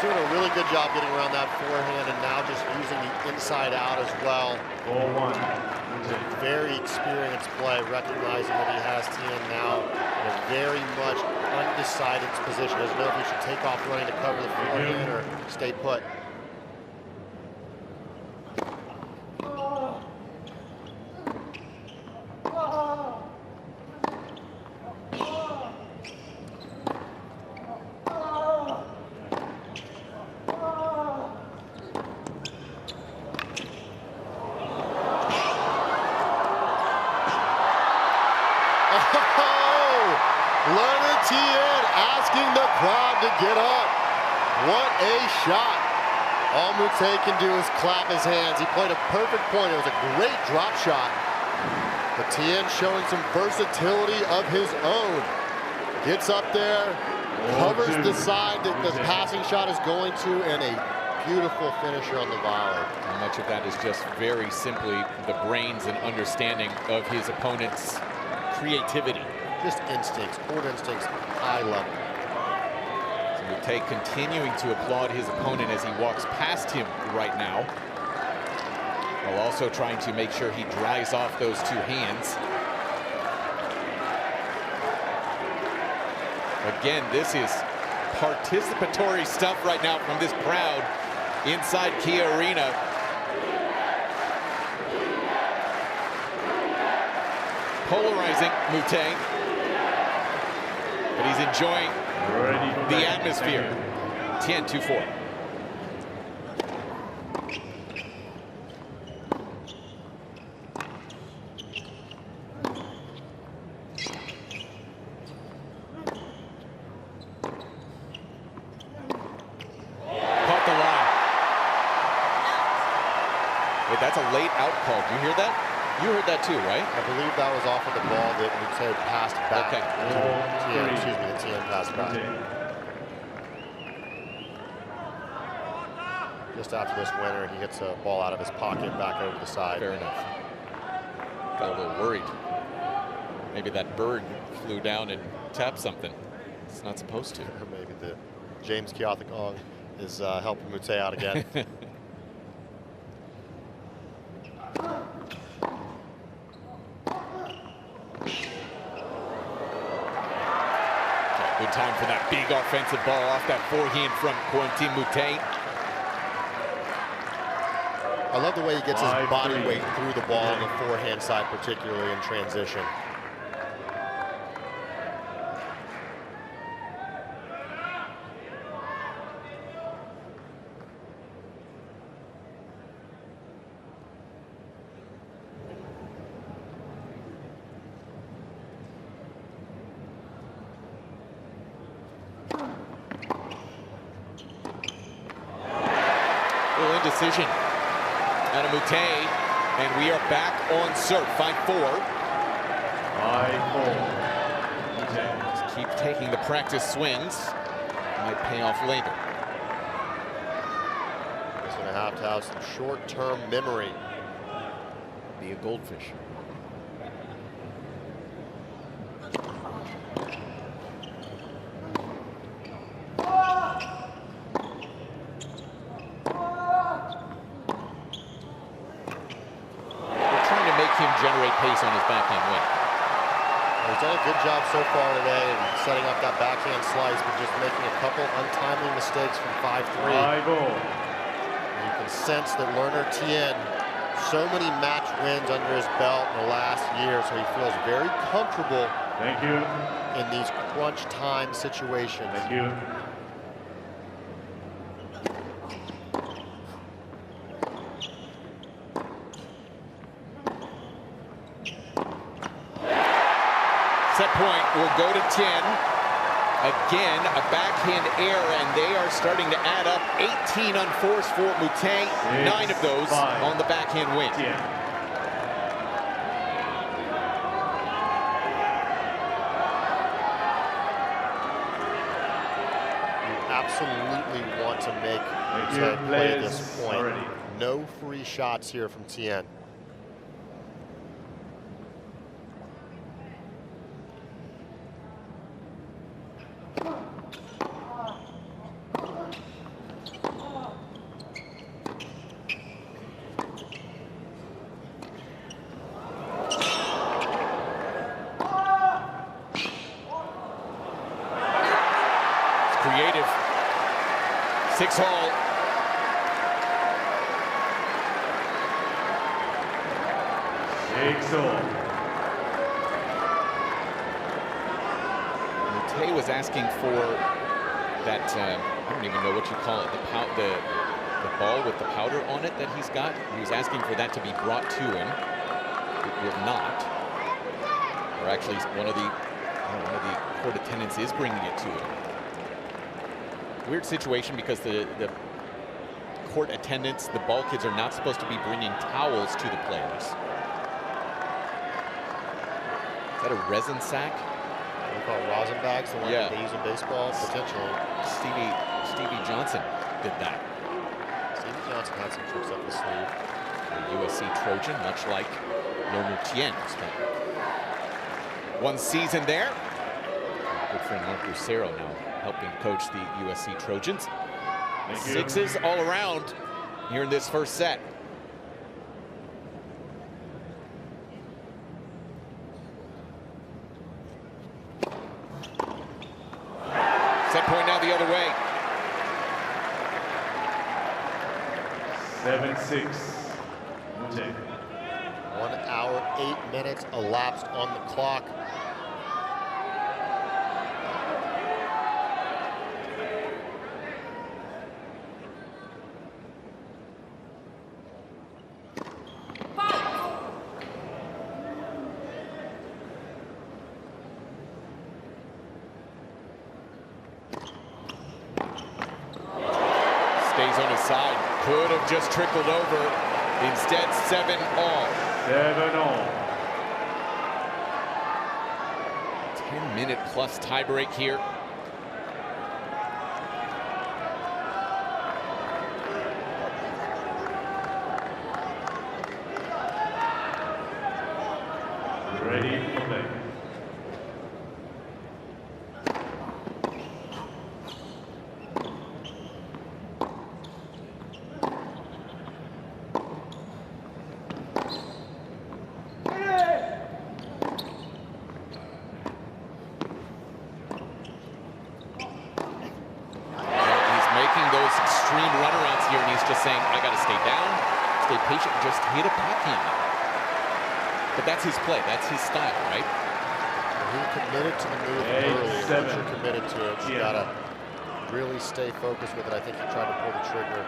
Doing a really good job getting around that forehand and now just using the inside out as well. 4-1. Very experienced play, recognizing that he has Tien now in a very much undecided position. Doesn't know if he should take off running to cover the forehand or stay put. Learner Tien asking the crowd to get up. What a shot. All Moutet can do is clap his hands. He played a perfect point. It was a great drop shot. But Tien showing some versatility of his own. Gets up there, covers the side that the passing shot is going to, and a beautiful finisher on the volley. How much of that is just very simply the brains and understanding of his opponent's creativity. Just instincts, court instincts, high level. So Moutet continuing to applaud his opponent as he walks past him right now, while also trying to make sure he dries off those two hands. Again, this is participatory stuff right now from this crowd inside Cain Arena. Polarizing Moutet, but he's enjoying the atmosphere. Tien 2-4. Caught the line. Wait, that's a late out call. Do you hear that? You heard that too, right? I believe that was off of the ball that Moutet passed back. Okay. Tien, excuse me, that Tien passed back. Just after this winner, he gets a ball out of his pocket back over the side. Fair enough. Got a little worried. Maybe that bird flew down and tapped something. It's not supposed to. Or maybe the James Keothaong is helping Moutet out again. Good time for that big offensive ball off that forehand from Corentin Moutet. I love the way he gets his body weight through the ball on the forehand side, particularly in transition. Little indecision out of Moutet, and we are back on serve. 5-4. 5-4. Just keep taking the practice swings. Might pay off later. He's going to have some short-term memory. Be a goldfish. Generate pace on his backhand wing. He's done a good job so far today in setting up that backhand slice, but just making a couple untimely mistakes from 5-3. 5-0. You can sense that Learner Tien, so many match wins under his belt in the last year, so he feels very comfortable in these crunch time situations. Thank you. Set point will go to 10. Again, a backhand error, and they are starting to add up. 18 unforced for Moutet, 9 of those on the backhand wing. Yeah. You absolutely want to make Moutet play this point. Already. No free shots here from Tien. Creative. 6-all. Moutet was asking for that, I don't even know what you call it, the ball with the powder on it that he's got. He was asking for that to be brought to him. It will not. Or actually, one of the court attendants is bringing it to him. Weird situation because the court attendants, the ball kids, are not supposed to be bringing towels to the players. Is that a resin sack? What do you call it, rosin bags, the one that they use in baseball, potentially. Stevie Johnson did that. Stevie Johnson had some tricks up his sleeve. A USC Trojan, much like Learner Tien. Spent one season there. Good friend Mark Lucero now helping coach the USC Trojans. Sixes all around here in this first set. Set point now the other way. 7-6. 1 hour, 8 minutes elapsed on the clock. Stays on his side. Could have just trickled over. Instead, 7-all. 7-all. 10-minute plus tiebreak here. Ready for play. Saying, I got to stay down, stay patient, just hit a backhand. But that's his play, that's his style, right? Well, he committed to the move early. Once you're committed to it, you got to really stay focused with it. I think he tried to pull the trigger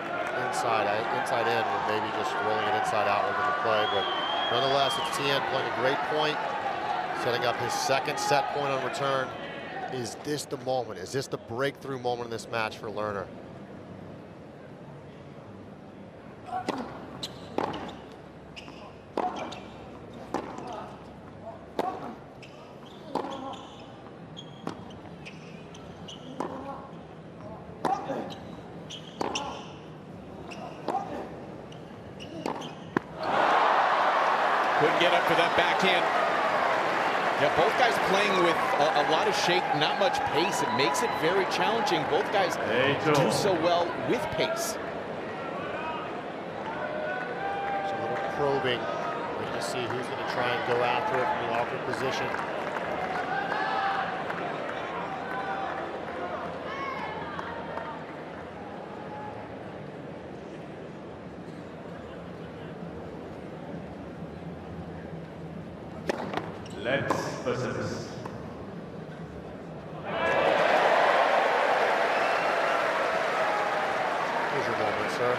inside in, or maybe just rolling it inside out within the play. But nonetheless, it's Tien playing a great point, setting up his second set point on return. Is this the moment? Is this the breakthrough moment in this match for Learner? Couldn't get up for that backhand. Yeah, both guys playing with a lot of shape, not much pace. It makes it very challenging. Both guys do so well with pace. It's a little probing. We're going to see who's going to try and go after it from the awkward position. Let's versus. Here's your moment, sir.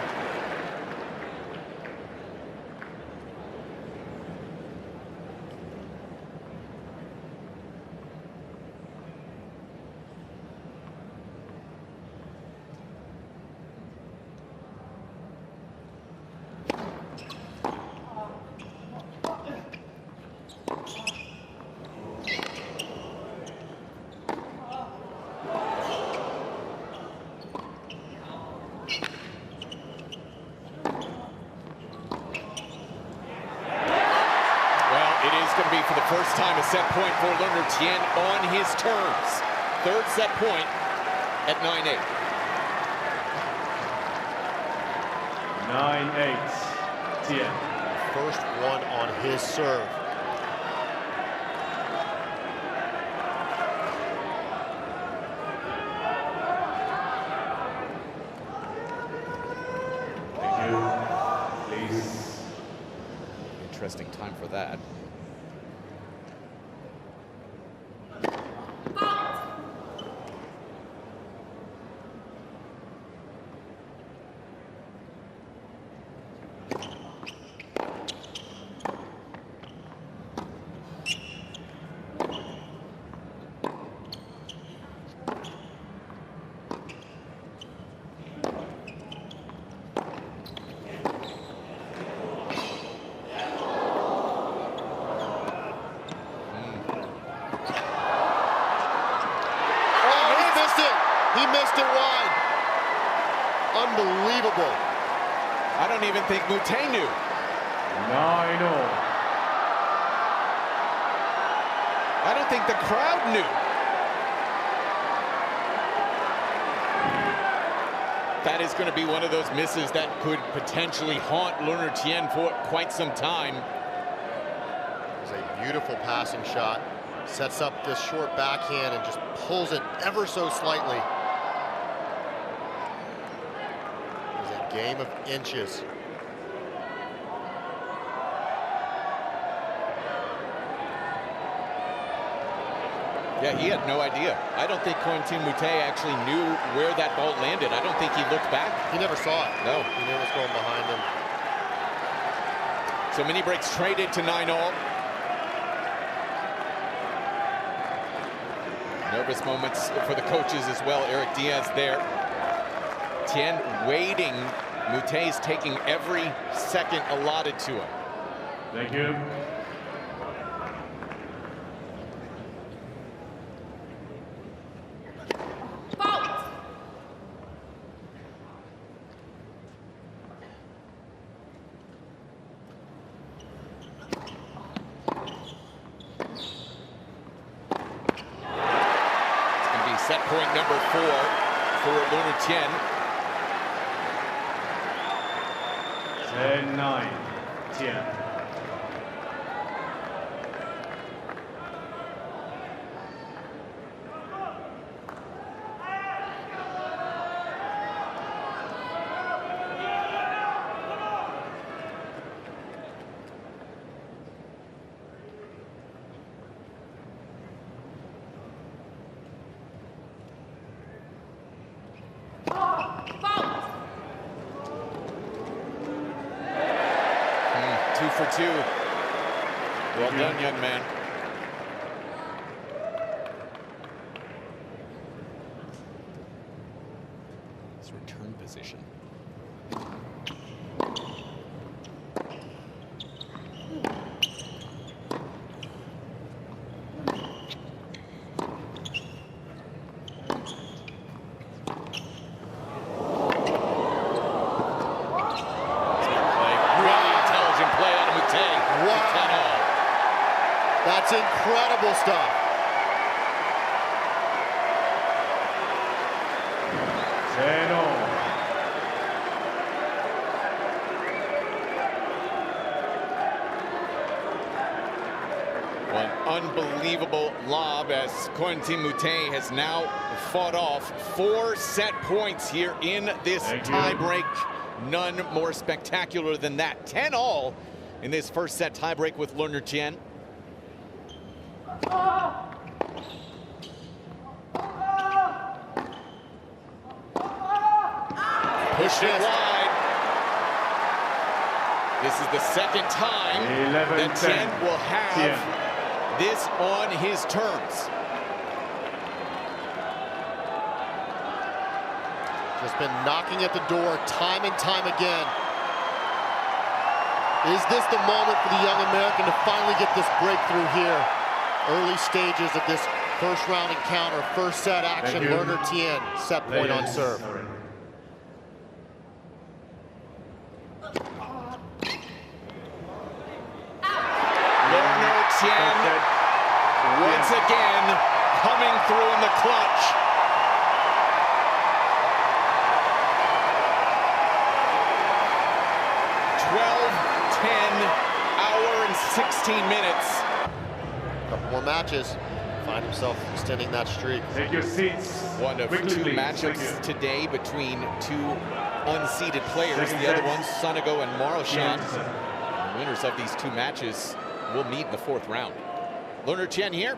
For the first time, a set point for Learner Tien on his terms. Third set point at 9-8. 9-8, Tien. First one on his serve. Thank you. Please. Interesting time for that. He missed it wide. Unbelievable. I don't even think Moutet knew. 9-all. I don't think the crowd knew. That is going to be one of those misses that could potentially haunt Learner Tien for quite some time. It was a beautiful passing shot. Sets up this short backhand and just pulls it ever so slightly. Game of inches. Yeah, he had no idea. I don't think Corentin Moutet actually knew where that ball landed. I don't think he looked back. He never saw it. No. He knew it was going behind him. So mini breaks traded to 9-all. Nervous moments for the coaches as well. Eric Diaz there. Tien waiting. Moutet is taking every second allotted to him. Thank you. Set point number 4 for Learner Tien. 10-9, Tien. Two for two. Well done, young man. His return position. That's incredible stuff. One unbelievable lob as Corentin Moutet has now fought off 4 set points here in this tiebreak. None more spectacular than that. 10-all in this first set tiebreak with Learner Tien. Pushed it wide. This is the second time that Tien will have this on his terms. Just been knocking at the door time and time again. Is this the moment for the young American to finally get this breakthrough here? Early stages of this first round encounter, first set action. Learner Tien, set point on serve. Learner Tien once again coming through in the clutch. Hour and 16 minutes. A couple more matches. Find himself extending that streak. Take your seats. One of quickly, 2 please. matchups today between 2 unseeded players. The other one, Sonego and Marochan. The winners of these 2 matches will meet in the 4th round. Learner Tien here.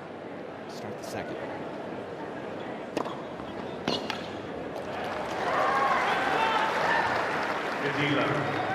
Start the second. Gadila.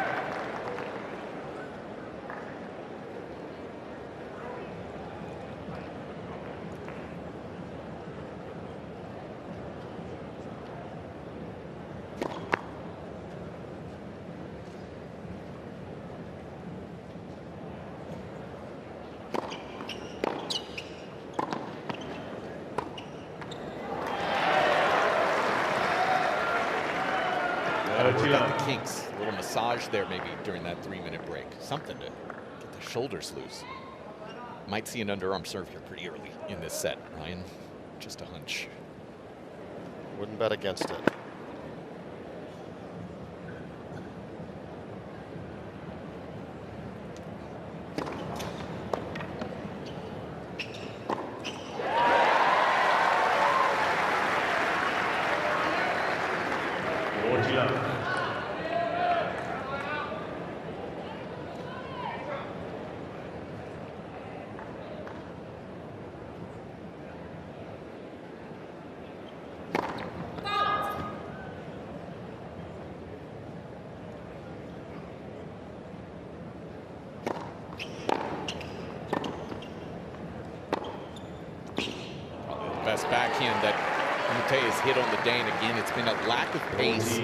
Work out the kinks. A little massage there maybe during that 3-minute break. Something to get the shoulders loose. Might see an underarm serve here pretty early in this set, Ryan. Just a hunch. Wouldn't bet against it. Best backhand that Moutet has hit on the day, and again, it's been a lack of pace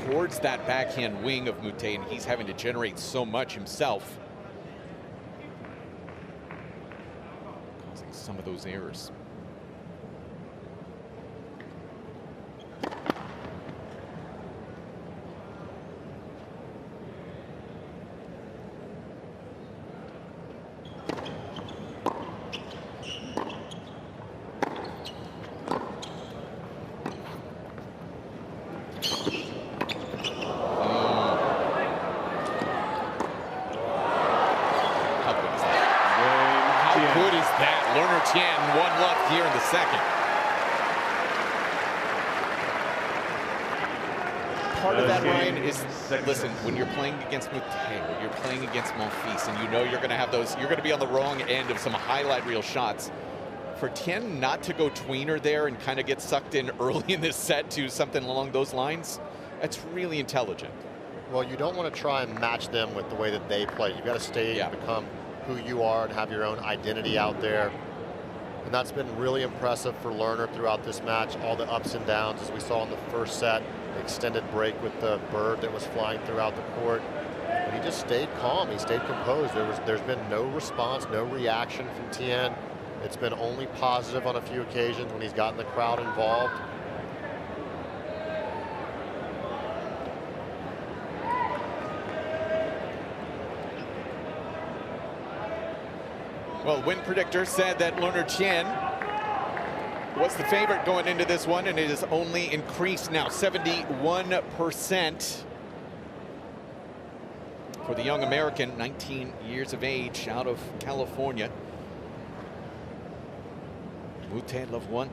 towards that backhand wing of Moutet, and he's having to generate so much himself. some of those errors. Learner Tien, one left here in the second. Part of that, Ryan, is, listen, when you're playing against Moutet, when you're playing against Monfils, and you know you're going to have those, you're going to be on the wrong end of some highlight reel shots. For Tien not to go tweener there and kind of get sucked in early in this set to something along those lines, that's really intelligent. Well, you don't want to try and match them with the way that they play. You've got to stay and become who you are and have your own identity out there. And that's been really impressive for Learner throughout this match. All the ups and downs, as we saw in the first set, the extended break with the bird that was flying throughout the court. But he just stayed calm, he stayed composed. There's been no response, no reaction from Tien. It's been only positive on a few occasions when he's gotten the crowd involved. Well, Win Predictor said that Learner Tien was the favorite going into this one, and it has only increased now, 71% for the young American, 19 years of age, out of California. Moutet love one.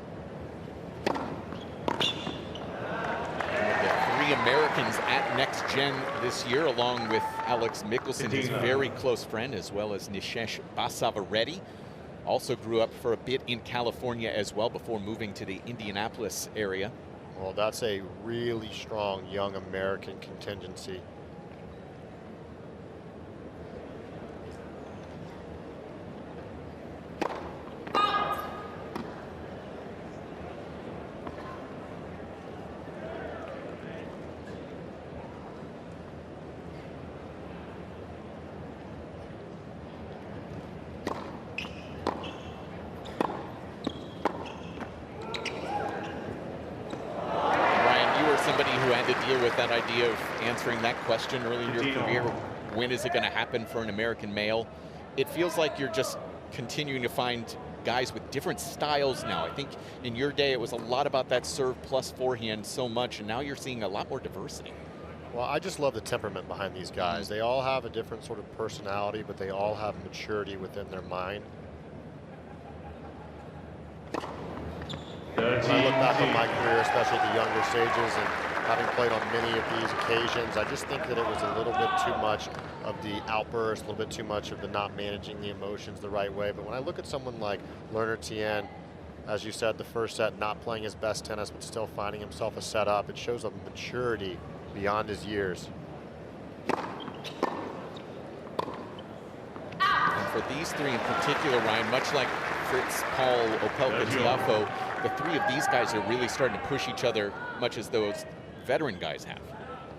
Americans at Next Gen this year, along with Alex Mikkelsen, his very close friend, as well as Nishesh Basavareddy. Also grew up for a bit in California as well before moving to the Indianapolis area. Well, that's a really strong young American contingency. That idea of answering that question early in your career, when is it going to happen for an American male? It feels like you're just continuing to find guys with different styles now. I think in your day it was a lot about that serve plus forehand so much, and now you're seeing a lot more diversity. Well, I just love the temperament behind these guys. They all have a different sort of personality, but they all have maturity within their mind. When I look back on my career, especially at the younger stages, and having played on many of these occasions, I just think that it was a little bit too much of the outburst, a little bit too much of the not managing the emotions the right way. But when I look at someone like Learner Tien, as you said, the first set, not playing his best tennis, but still finding himself a setup, it shows a maturity beyond his years. And for these three in particular, Ryan, much like Fritz, Paul, Opelka, Tiafoe, the three of these guys are really starting to push each other, much as those veteran guys have.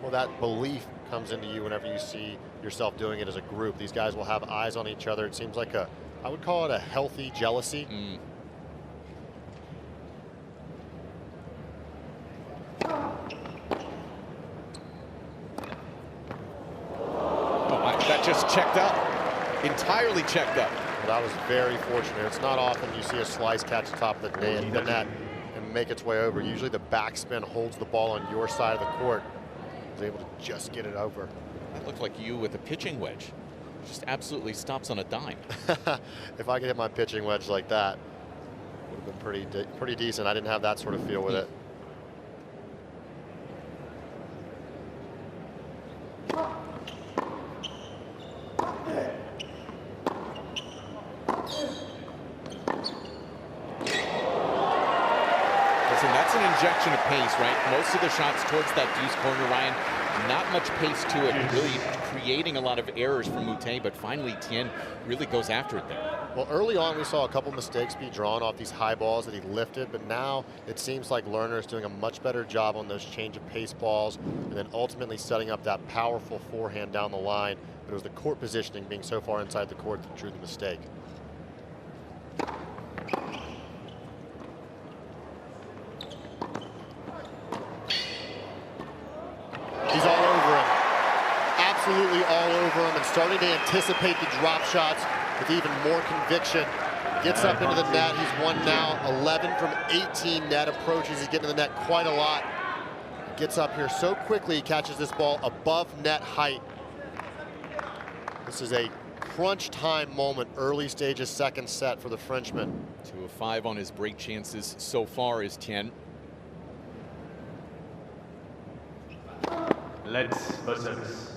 Well, that belief comes into you whenever you see yourself doing it as a group. These guys will have eyes on each other. It seems like I would call it a healthy jealousy. Oh, that just checked up. Entirely checked up. Well, that was very fortunate. It's not often you see a slice catch the top of the net and make its way over. Usually the backspin holds the ball on your side of the court. Was able to just get it over. That looked like you with a pitching wedge. Just absolutely stops on a dime. If I could hit my pitching wedge like that, would have been pretty decent. I didn't have that sort of feel with it. Injection of pace, right? Most of the shots towards that deuce corner, Ryan, not much pace to it, really creating a lot of errors for Moutet, but finally Tien really goes after it there. Well, early on we saw a couple mistakes be drawn off these high balls that he lifted, but now it seems like Learner is doing a much better job on those change of pace balls and then ultimately setting up that powerful forehand down the line. But it was the court positioning being so far inside the court that drew the mistake. starting to anticipate the drop shots with even more conviction. Gets up into the net. He's won now 11 from 18 net approaches. He's getting to the net quite a lot. Gets up here so quickly, he catches this ball above net height. This is a crunch time moment, early stages, second set for the Frenchman. 2 of 5 on his break chances so far is Tien. Let's first service.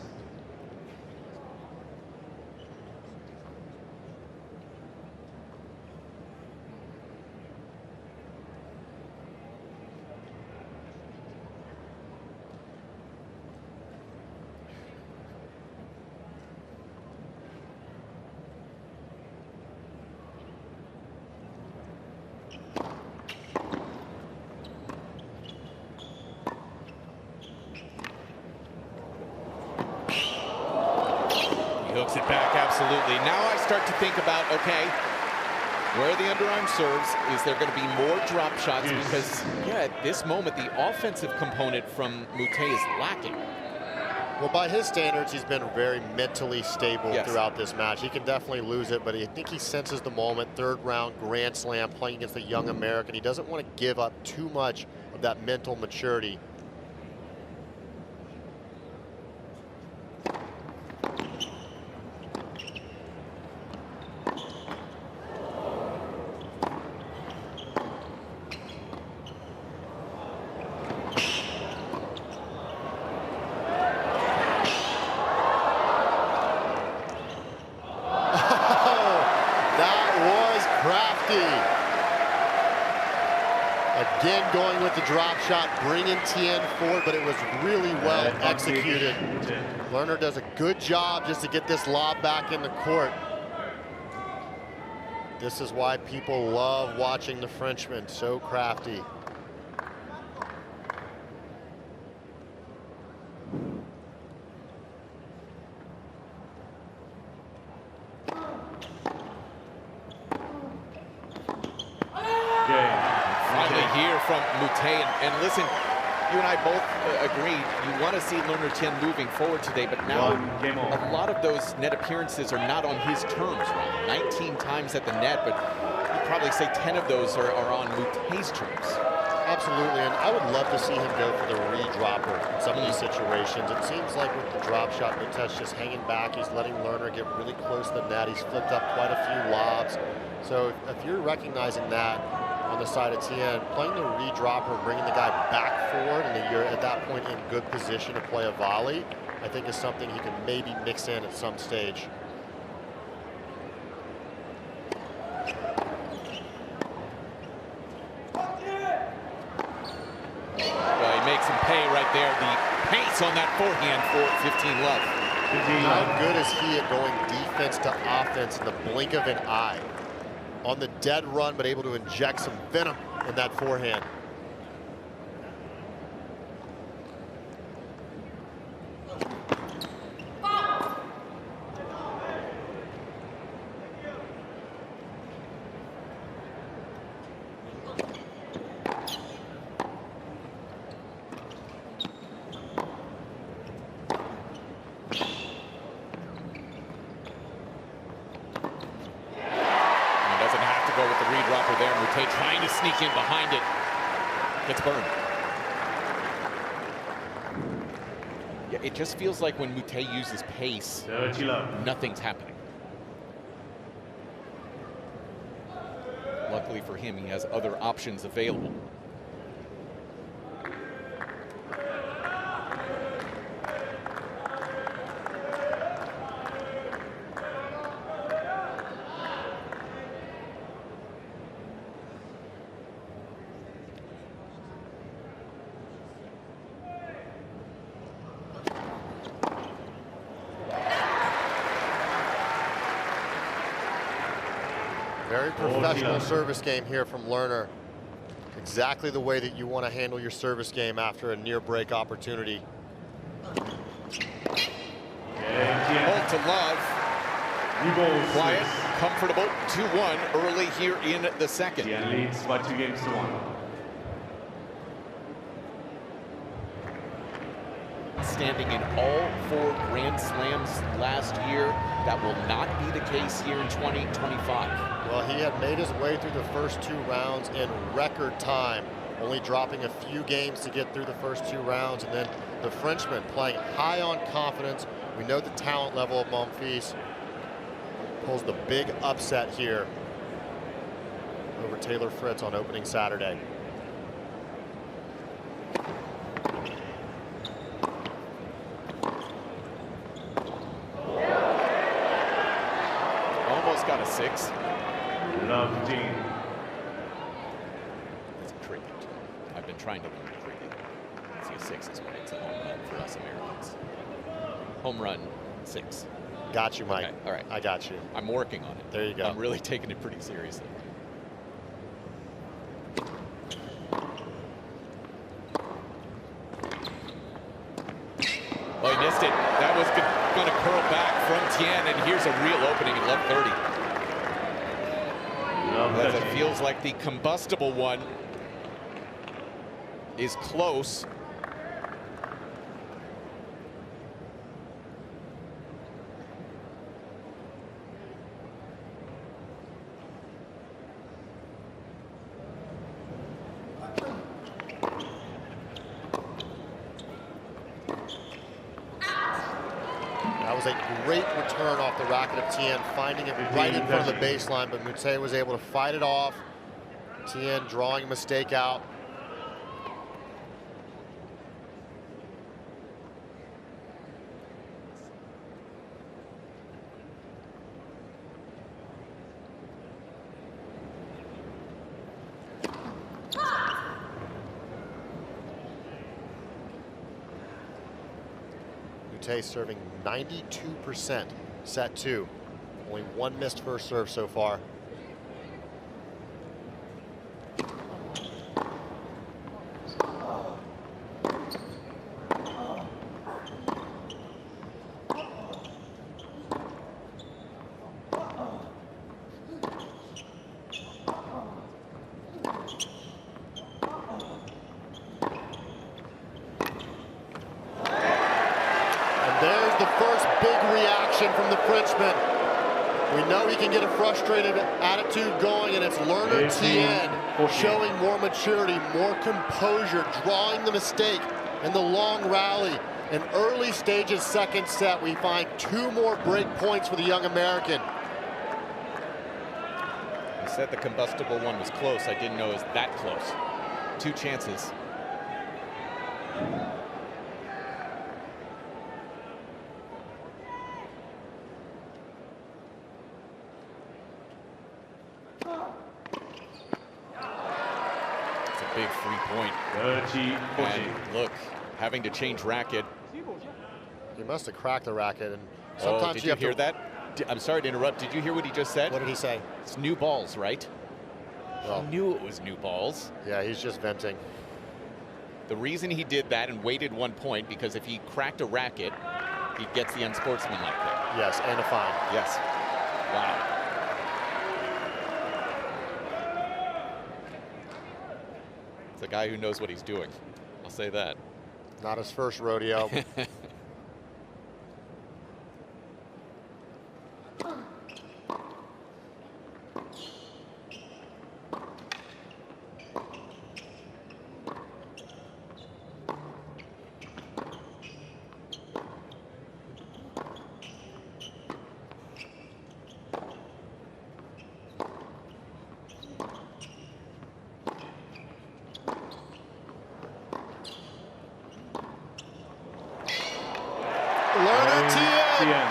Hooks it back, absolutely. Now I start to think about, okay, where are the underarm serves? Is there going to be more drop shots? Yes. Because, yeah, at this moment, the offensive component from Moutet is lacking. Well, by his standards, he's been very mentally stable Yes. throughout this match. He can definitely lose it, but I think he senses the moment. Third round, Grand Slam, playing against the young American. He doesn't want to give up too much of that mental maturity. Again, going with the drop shot, bringing Tien forward, but it was really well executed. Learner does a good job just to get this lob back in the court. This is why people love watching the Frenchman, so crafty. From Moutet, and listen, you and I both agreed you want to see Learner Tien moving forward today, but now a lot of those net appearances are not on his terms, right? 19 times at the net, but you'd probably say 10 of those are on Moutet's terms. Absolutely, and I would love to see him go for the re-dropper in some of these situations. It seems like with the drop shot, Moutet's just hanging back. He's letting Learner get really close to the net. He's flipped up quite a few lobs. So if you're recognizing that on the side of Tien, playing the re-dropper and bringing the guy back forward, and you're at that point in good position to play a volley, I think is something he can maybe mix in at some stage. Well, he makes him pay right there. The pace on that forehand for 15 love. How good is he at going defense to offense in the blink of an eye? On the dead run, but able to inject some venom in that forehand. Trying to sneak in behind it. Gets burned. Yeah, it just feels like when Moutet uses pace, nothing's happening. Luckily for him, he has other options available. Very professional service game here from Learner. Exactly the way that you want to handle your service game after a near break opportunity. Hold to love. Quiet, comfortable, 2-1 early here in the second. Tien leads by 2-1. standing in all 4 Grand Slams last year. That will not be the case here in 2025. Well, he had made his way through the first 2 rounds in record time, only dropping a few games to get through the first 2 rounds. And then the Frenchman playing high on confidence. We know the talent level of Monfils. Pulls the big upset here over Taylor Fritz on opening Saturday. Almost got a 6. Learner Tien. It's a cricket. I've been trying to learn cricket. See, a 6 is when it's a home run for us Americans. Home run, 6. Got you, Mike. Okay, all right. I got you. I'm working on it. There you go. I'm really taking it pretty seriously. Oh, he missed it. That was going to curl back from Tien, and here's a real opening at love 30. As it feels like the combustible one is close. That was a great return off the racket of Tien, finding it right in front of the baseline, but Moutet was able to fight it off. Tien drawing a mistake out. Moutet serving 92%, set 2. Only 1 missed first serve so far. There's the first big reaction from the Frenchman. We know he can get a frustrated attitude going, and it's Learner Tien showing more maturity, more composure, drawing the mistake in the long rally. In early stages, second set, we find 2 more break points for the young American. You said the combustible one was close. I didn't know it was that close. 2 chances. Big 3-point. 30-40. And look, having to change racket. He must have cracked the racket, and sometimes did you hear that? I'm sorry to interrupt. Did you hear what he just said? What did he say? It's new balls, right? Well, he knew it was new balls. Yeah, he's just venting. The reason he did that and waited 1 point, because if he cracked a racket, he gets the unsportsmanlike there. Yes, and a fine. Yes. Wow. It's a guy who knows what he's doing. I'll say that. Not his first rodeo. Learner Tien.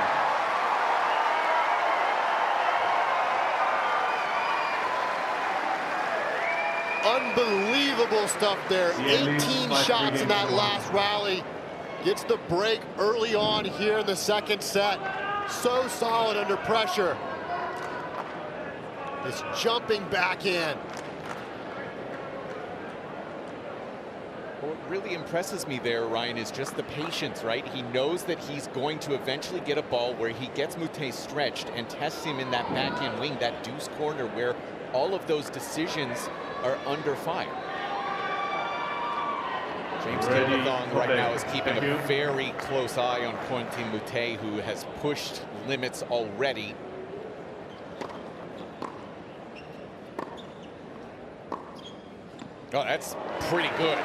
Unbelievable stuff there. 18 shots in that last rally. Gets the break early on here in the second set. So solid under pressure. It's jumping back in. What really impresses me there, Ryan, is just the patience, right? He knows that he's going to eventually get a ball where he gets Moutet stretched and tests him in that backhand wing, that deuce corner, where all of those decisions are under fire. James Gilbathong right now is keeping a very close eye on Corentin Moutet, who has pushed limits already. Oh, that's pretty good.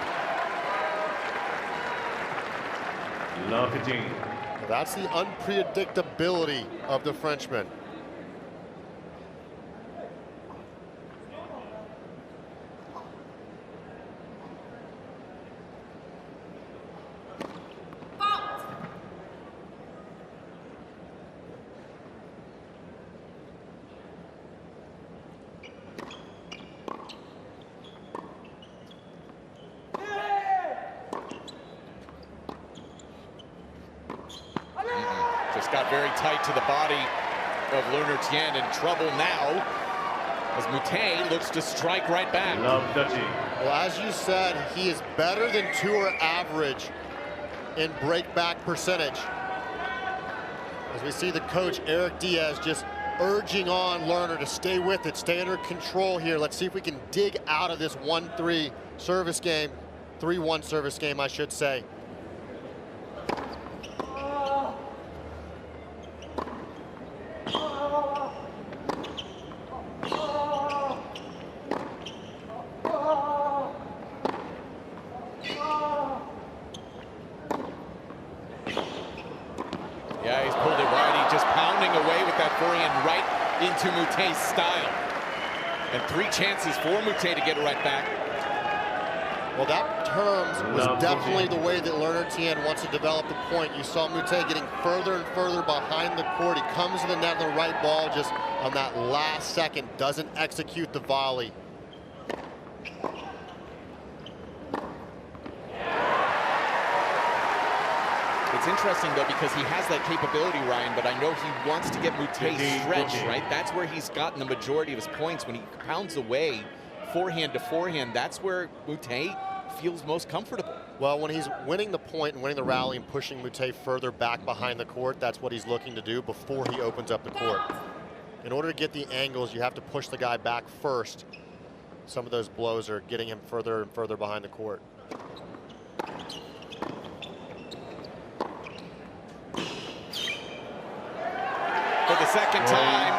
Learner Tien. That's the unpredictability of the Frenchman. Got very tight to the body of Learner Tien, in trouble now as Moutet looks to strike right back. Well, as you said, he is better than tour average in breakback percentage. As we see the coach, Eric Diaz, just urging on Learner to stay with it, stay under control here. Let's see if we can dig out of this 1-3 service game, 3-1 service game, I should say. Yeah, he's pulled it wide. He's just pounding away with that forehand right into Moutet's style. And 3 chances for Moutet to get it right back. Well, that terms was definitely the way that Learner Tien wants to develop the point. You saw Moutet getting further and further behind the court. He comes to the net with the right ball just on that last second, doesn't execute the volley. It's interesting, though, because he has that capability, Ryan, but I know he wants to get Moutet stretched, right? That's where he's gotten the majority of his points. When he pounds away forehand to forehand, that's where Moutet feels most comfortable. Well, when he's winning the point and winning the rally and pushing Moutet further back behind the court, that's what he's looking to do before he opens up the court. In order to get the angles, you have to push the guy back first. Some of those blows are getting him further and further behind the court. For the second time,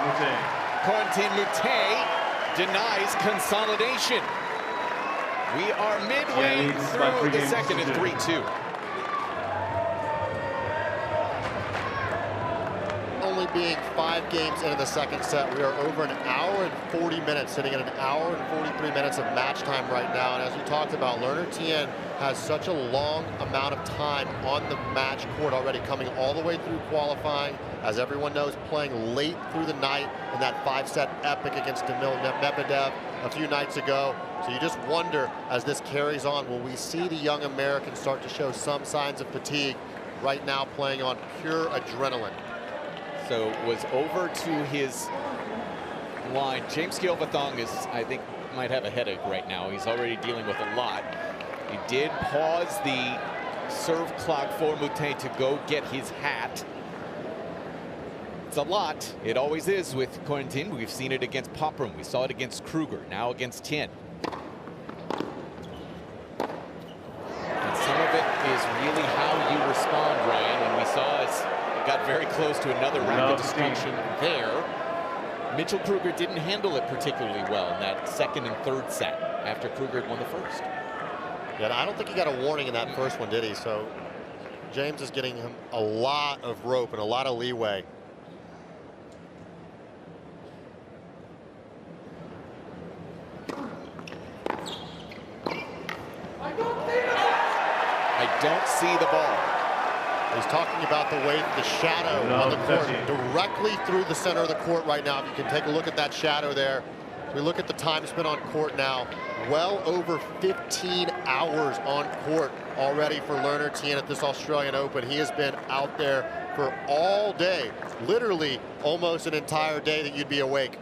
Corentin Moutet denies consolidation. We are midway through the second at 3-2. Only being 5 games into the second set, we are over an hour and 40 minutes, sitting at an hour and 43 minutes of match time right now. And as we talked about, Learner Tien has such a long amount of time on the match court already, coming all the way through qualifying. As everyone knows, playing late through the night in that 5-set epic against Emil Medvedev a few nights ago. So you just wonder, as this carries on, will we see the young American start to show some signs of fatigue? Right now playing on pure adrenaline. So was over to his line. James Gilbathong is, I think, might have a headache right now. He's already dealing with a lot. He did pause the serve clock for Moutet to go get his hat. It's a lot. It always is with Corentin. We've seen it against Popram. We saw it against Kruger. Now against Tien. And some of it is really how you respond, Ryan. And we saw as it got very close to another racket destruction there. Mitchell Kruger didn't handle it particularly well in that second and third set after Kruger had won the first. Yeah, I don't think he got a warning in that first one, did he? So James is getting him a lot of rope and a lot of leeway. I don't see the ball. He's talking about the way the shadow on the court directly through the center of the court right now. If you can take a look at that shadow there. We look at the time spent on court now. Well over 15 hours on court already for Learner Tien at this Australian Open. He has been out there for all day, literally almost an entire day that you'd be awake.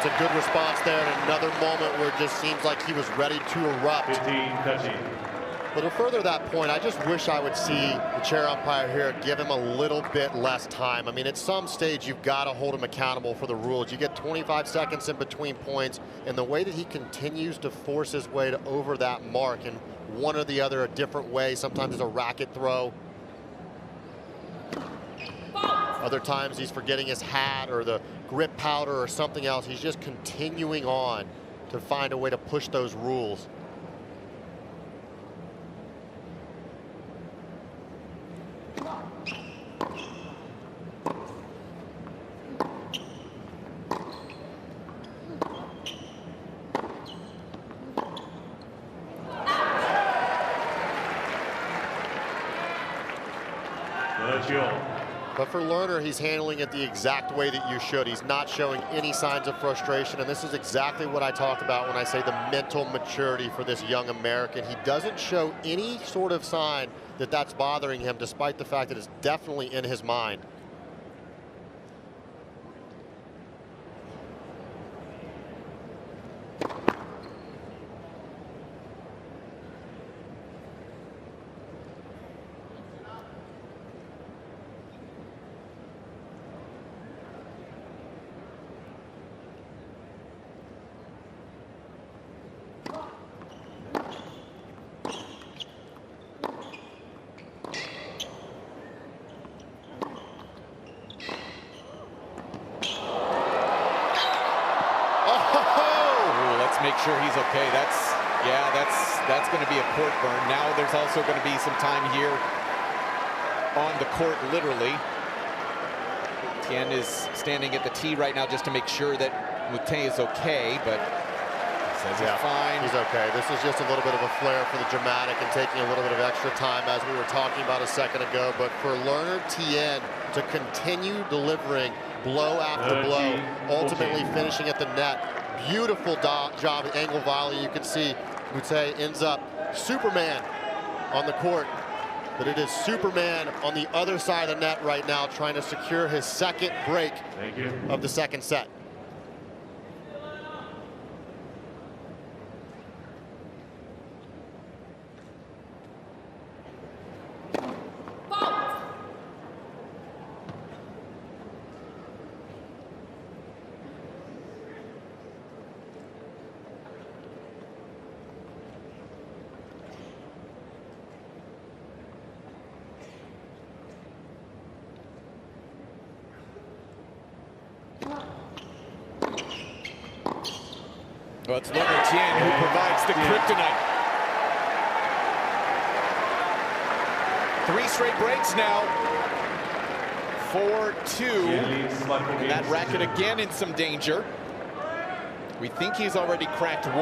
That's a good response there, and another moment where it just seems like he was ready to erupt. 15-13. But to further that point, I just wish I would see the chair umpire here give him a little bit less time. I mean, at some stage, you've got to hold him accountable for the rules. You get 25 seconds in between points, and the way that he continues to force his way to over that mark in one or the other a different way. Sometimes it's a racket throw. Other times he's forgetting his hat or the grip powder or something else. He's just continuing on to find a way to push those rules. But for Lerner, he's handling it the exact way that you should. He's not showing any signs of frustration, and this is exactly what I talk about when I say the mental maturity for this young American. He doesn't show any sort of sign that that's bothering him, despite the fact that it's definitely in his mind. Make sure he's okay. That's going to be a court burn. Now there's also going to be some time here on the court, literally. Tien is standing at the tee right now just to make sure that Moutet is okay, but says he's fine. He's okay. This is just a little bit of a flair for the dramatic and taking a little bit of extra time, as we were talking about a second ago. But for Learner Tien to continue delivering blow after blow, ultimately finishing at the net. Beautiful job at angle volley. You can see Moutet ends up Superman on the court, but it is Superman on the other side of the net right now, trying to secure his second break of the second set. Well, it's Learner Tien who provides the kryptonite. 3 straight breaks now. 4-2. And that racket again in some danger. We think he's already cracked 1.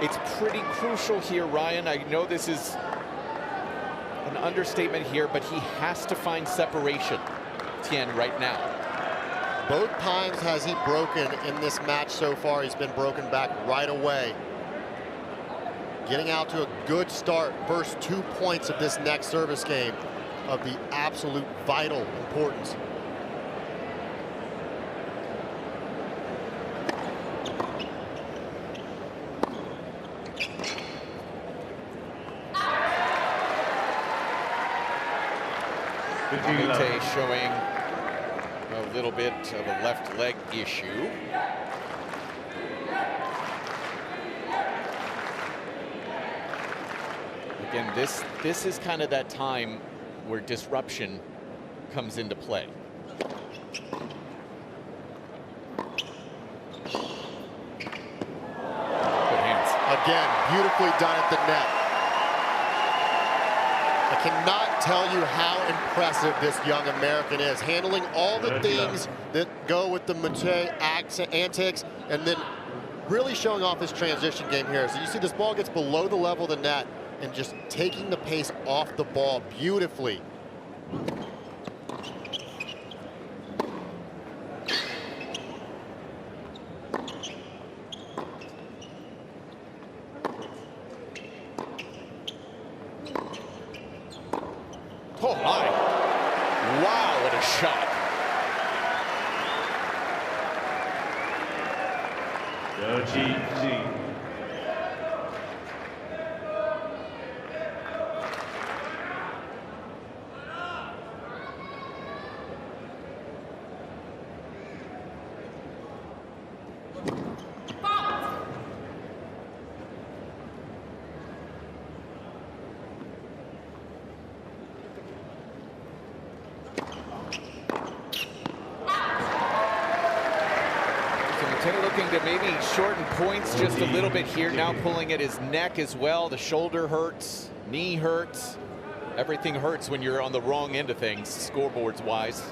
It's pretty crucial here, Ryan. I know this is an understatement here, but he has to find separation, Tien, right now. Both times has he broken in this match so far. He's been broken back right away. Getting out to a good start. First 2 points of this next service game of the absolute vital importance. Moutet showing a little bit of a left leg issue. Again, this is kind of that time where disruption comes into play. Good hands. Again, beautifully done at the net. I cannot tell you how impressive this young American is, handling all the things that go with the Moutet antics, and then really showing off his transition game here. So you see this ball gets below the level of the net and just taking the pace off the ball beautifully. Oh my, wow, what a shot. Chi. Looking to maybe shorten points just a little bit here. Now pulling at his neck as well. The shoulder hurts, knee hurts. Everything hurts when you're on the wrong end of things, scoreboards wise.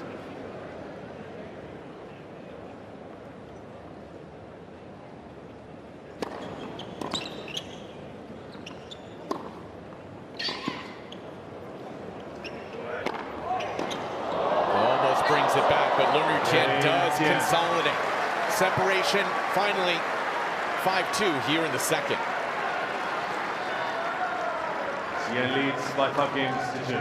Almost brings it back, but Learner Tien does consolidate. Separation, finally, 5-2 here in the second. Tien leads by 5 games to 2.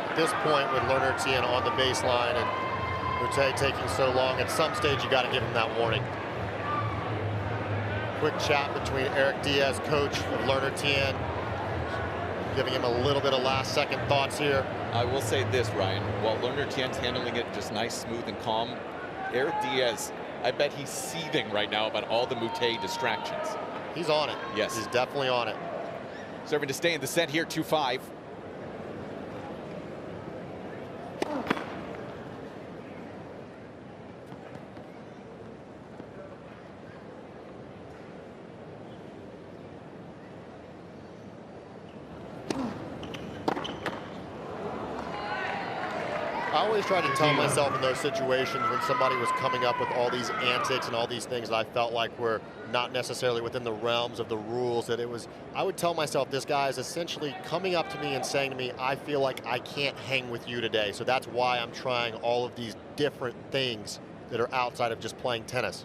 At this point, with Learner Tien on the baseline and Moutet taking so long, at some stage you got to give him that warning. Quick chat between Eric Diaz, coach of Learner Tien, giving him a little bit of last-second thoughts here. I will say this, Ryan. While Learner Tien's handling it just nice, smooth, and calm, Eric Diaz, I bet he's seething right now about all the Moutet distractions. He's on it. Yes. He's definitely on it. Serving to stay in the set here, 2-5. I always try to tell myself in those situations when somebody was coming up with all these antics and all these things that I felt like were not necessarily within the realms of the rules, that it was, I would tell myself, this guy is essentially coming up to me and saying to me, I feel like I can't hang with you today. So that's why I'm trying all of these different things that are outside of just playing tennis.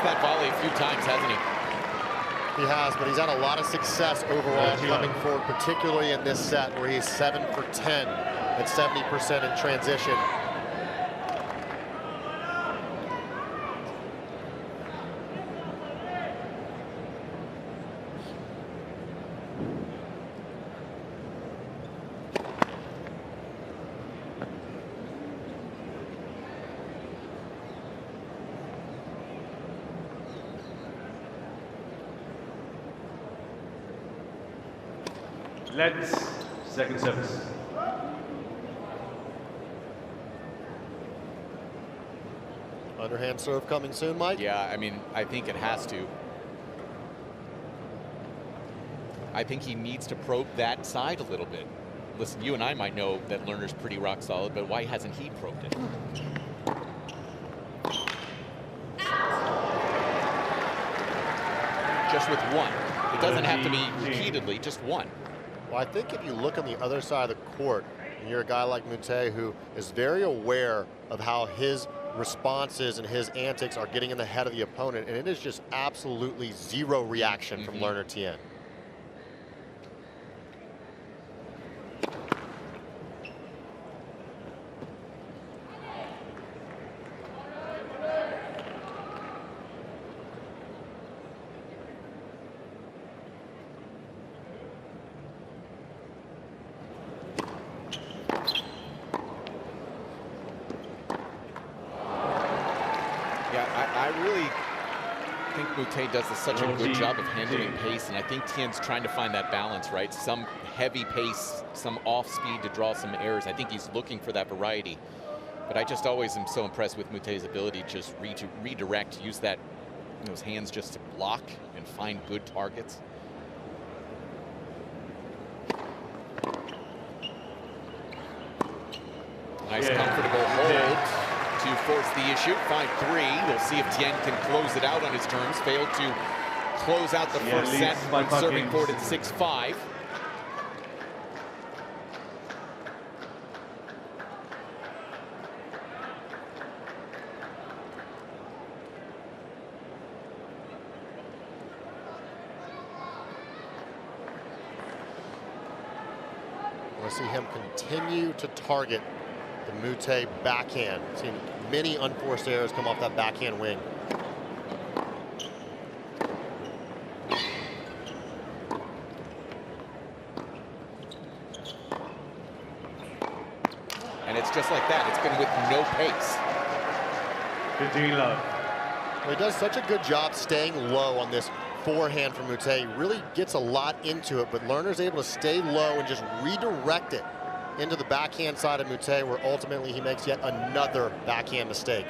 That volley a few times, hasn't he? He has, but he's had a lot of success overall coming forward, particularly in this set where he's 7 for 10 at 70% in transition. Let's second service. Underhand serve coming soon, Mike? Yeah, I mean, I think it has to. I think he needs to probe that side a little bit. Listen, you and I might know that Learner's pretty rock solid, but why hasn't he probed it? Just with one. It doesn't have to be repeatedly, just one. Well, I think if you look on the other side of the court, and you're a guy like Moutet who is very aware of how his responses and his antics are getting in the head of the opponent, and it is just absolutely zero reaction from Learner Tien. Moutet does such a good job of handling pace, and I think Tien's trying to find that balance, right? Some heavy pace, some off speed to draw some errors. I think he's looking for that variety. But I just always am so impressed with Moutet's ability to just redirect, use that, those hands just to block and find good targets. Nice comfortable hold to force the issue. 5-3. We'll see if Tien can close it out on his terms. Failed to close out the first set when serving forward at 6-5. want to see him continue to target the Moutet backhand. Seen many unforced errors come off that backhand wing. And it's just like that. It's been with no pace. Good love. Well, he does such a good job staying low on this forehand from Moutet. He really gets a lot into it, but Lerner's able to stay low and just redirect it into the backhand side of Moutet, where ultimately he makes yet another backhand mistake.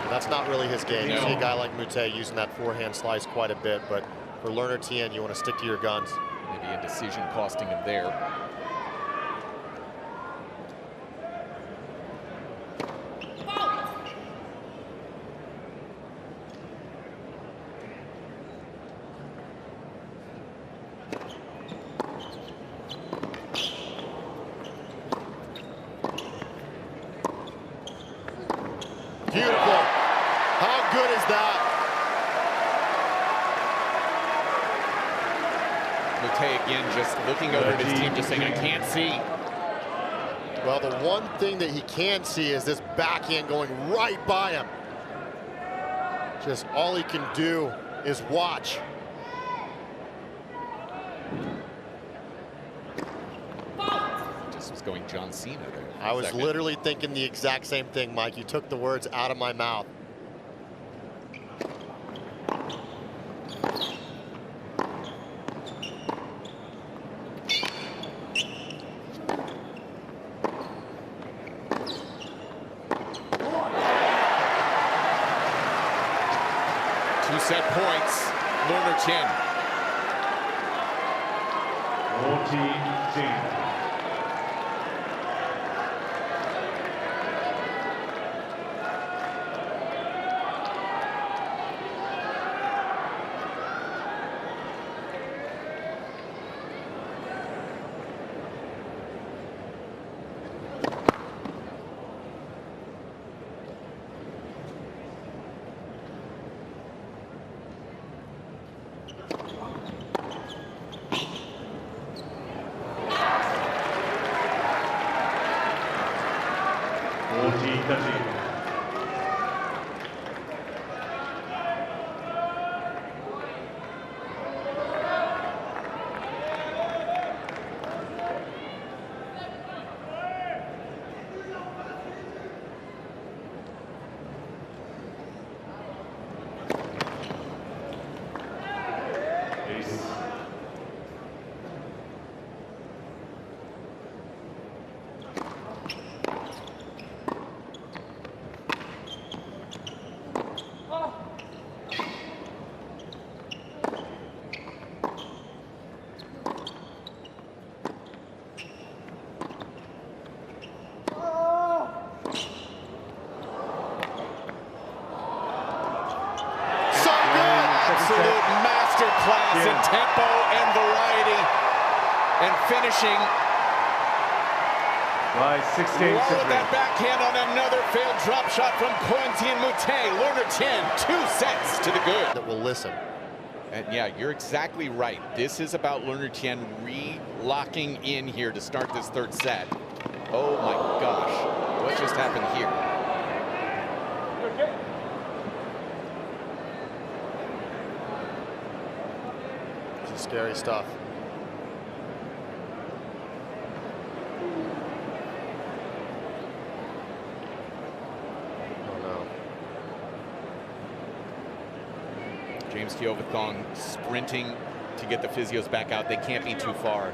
That's not really his game. You see a guy like Moutet using that forehand slice quite a bit, but for Learner Tien, you want to stick to your guns. Maybe a decision costing him there. Beautiful. How good is that? Moutet again just looking over at his team, just saying, I can't see. Well, the one thing that he can see is this backhand going right by him. Just all he can do is watch. Just was going John Cena there. I was literally thinking the exact same thing, Mike. You took the words out of my mouth. Two-set points, Learner Tien. 14-10. Masterclass in tempo and variety, and finishing by 16. With that backhand on another failed drop shot from Corentin Moutet. Learner Tien, 2 sets to the good. That will listen. And yeah, you're exactly right. This is about Learner Tien re-locking in here to start this 3rd set. Oh my gosh, what just happened here? This is scary stuff. Oh no. James Teovathong sprinting to get the physios back out. They can't be too far.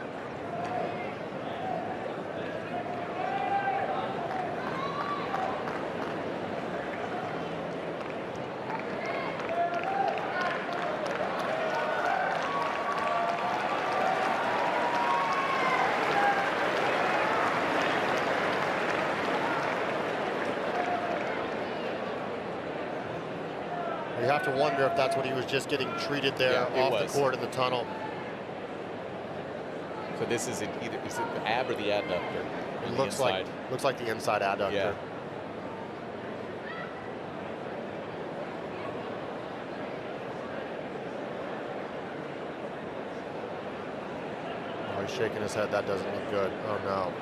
You have to wonder if that's what he was just getting treated there off the court in the tunnel. So this is either is it the ab or the adductor? It looks like the inside adductor. Yeah. he's shaking his head. That doesn't look good. Oh, no.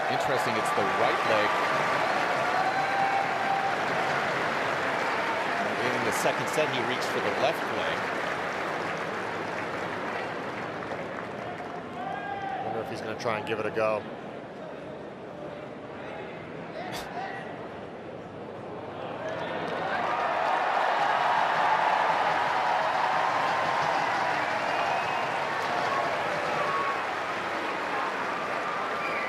Interesting, it's the right leg. In the second set, he reached for the left leg. I wonder if he's going to try and give it a go.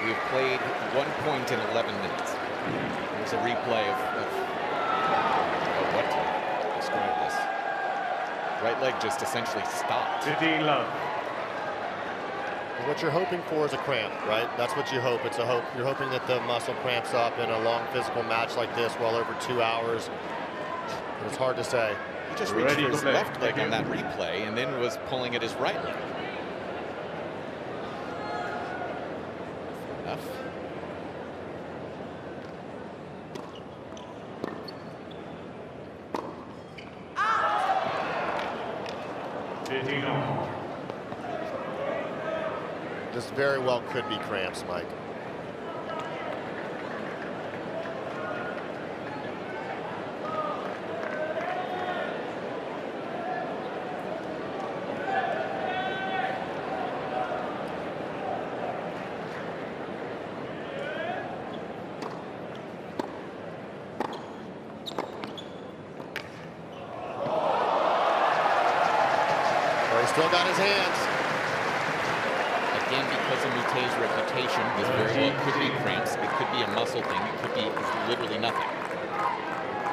We've played 1 point in 11 minutes. There's a replay of what to describe this. Right leg just essentially stopped. 15 love. What you're hoping for is a cramp, right? That's what you hope. It's a hope. You're hoping that the muscle cramps up in a long physical match like this, well over 2 hours. But it's hard to say. He just reached for his left leg on that replay and then was pulling at his right leg. Enough. This very well could be cramps, Mike. Still got his hands. Again, because of Moutet's reputation, this very well could be cramps. It could be a muscle thing. It could be literally nothing.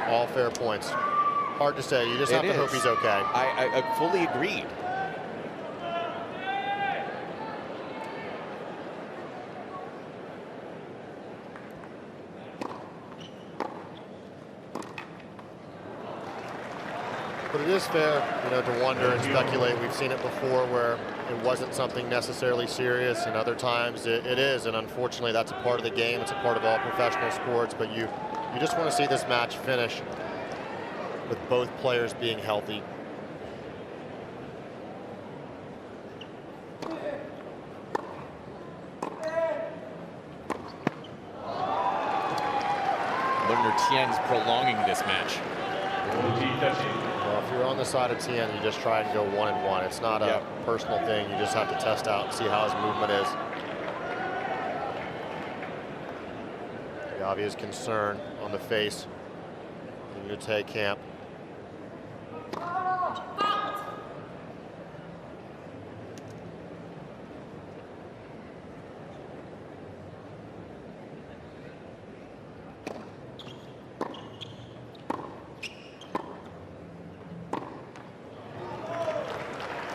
All fair points. Hard to say. You just have to hope he's okay. I fully agreed. But it is fair, you know, to wonder and speculate. We've seen it before where it wasn't something necessarily serious, and other times it is. And unfortunately, that's a part of the game. It's a part of all professional sports. But you just want to see this match finish with both players being healthy. Learner Tien's prolonging this match. Well, if you're on the side of Tien, you just try and go 1-1. It's not a personal thing. You just have to test out and see how his movement is. The obvious concern on the face in the Moutet camp.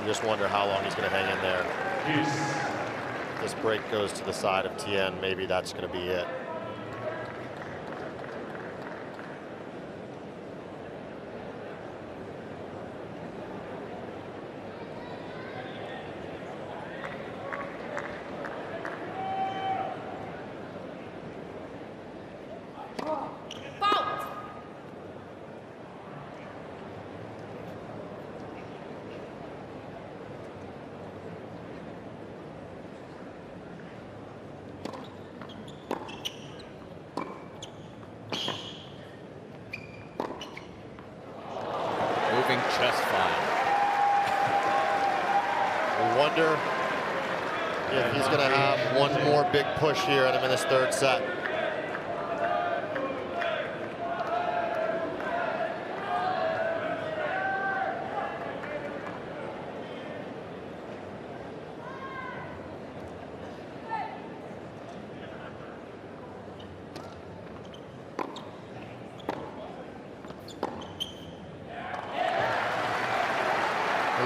Just wonder how long he's going to hang in there. This break goes to the side of Tien. Maybe that's going to be it. Just fine. We wonder if he's going to have one more big push here in this third set.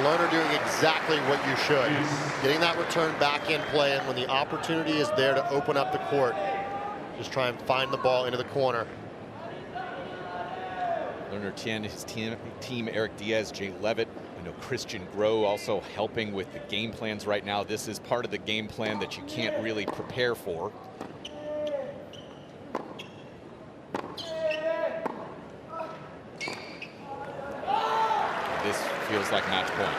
Learner doing exactly what you should. Getting that return back in play, and when the opportunity is there to open up the court, just try and find the ball into the corner. Learner Tien, his team, Eric Diaz, Jay Levitt. I know Christian Groh also helping with the game plans right now. This is part of the game plan that you can't really prepare for. This feels like match point.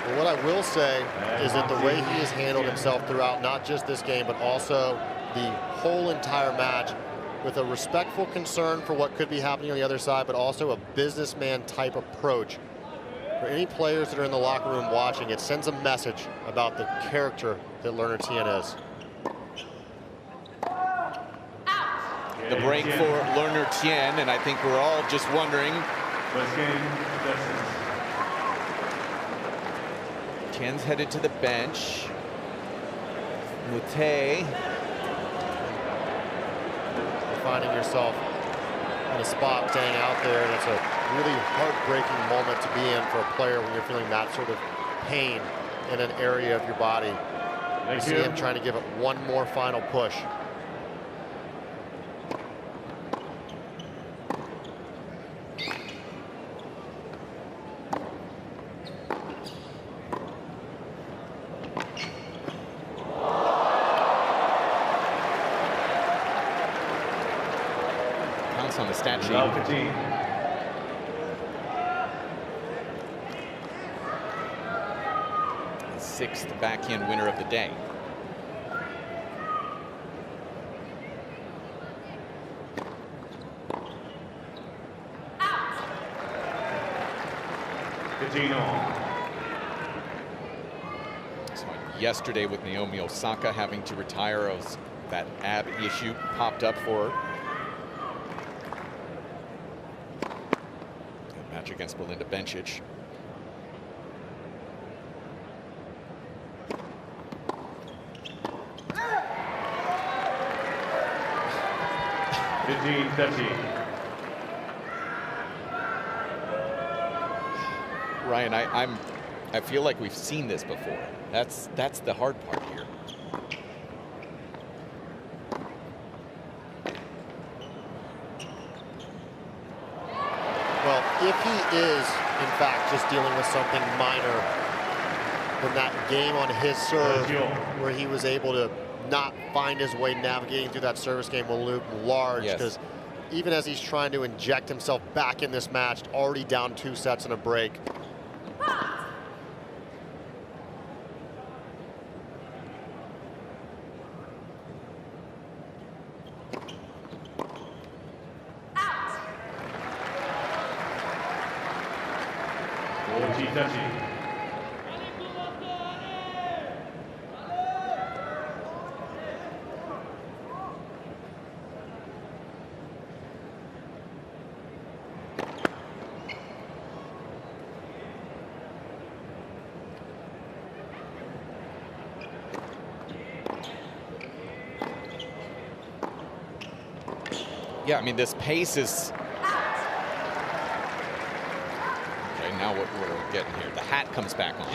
Well, what I will say is that the way he has handled himself throughout not just this game, but also the whole entire match, with a respectful concern for what could be happening on the other side, but also a businessman type approach. For any players that are in the locker room watching, it sends a message about the character that Learner Tien is. The break for Learner Tien, and I think we're all just wondering. Tien's headed to the bench. Moutet. Finding yourself in a spot staying out there, and it's a really heartbreaking moment to be in for a player when you're feeling that sort of pain in an area of your body. You see him trying to give it one more final push. On the stat sheet. The 6th backhand winner of the day. So yesterday with Naomi Osaka having to retire as that ab issue popped up for her. Match against Belinda Bencic. Ryan, I feel like we've seen this before. That's the hard part here. Well, if he is, in fact, just dealing with something minor, then that game on his serve, where he was able to not find his way navigating through that service game, will loom large, because even as he's trying to inject himself back in this match, already down 2 sets in a break. Yeah, I mean, this pace is... Okay, now what are we getting here? The hat comes back on.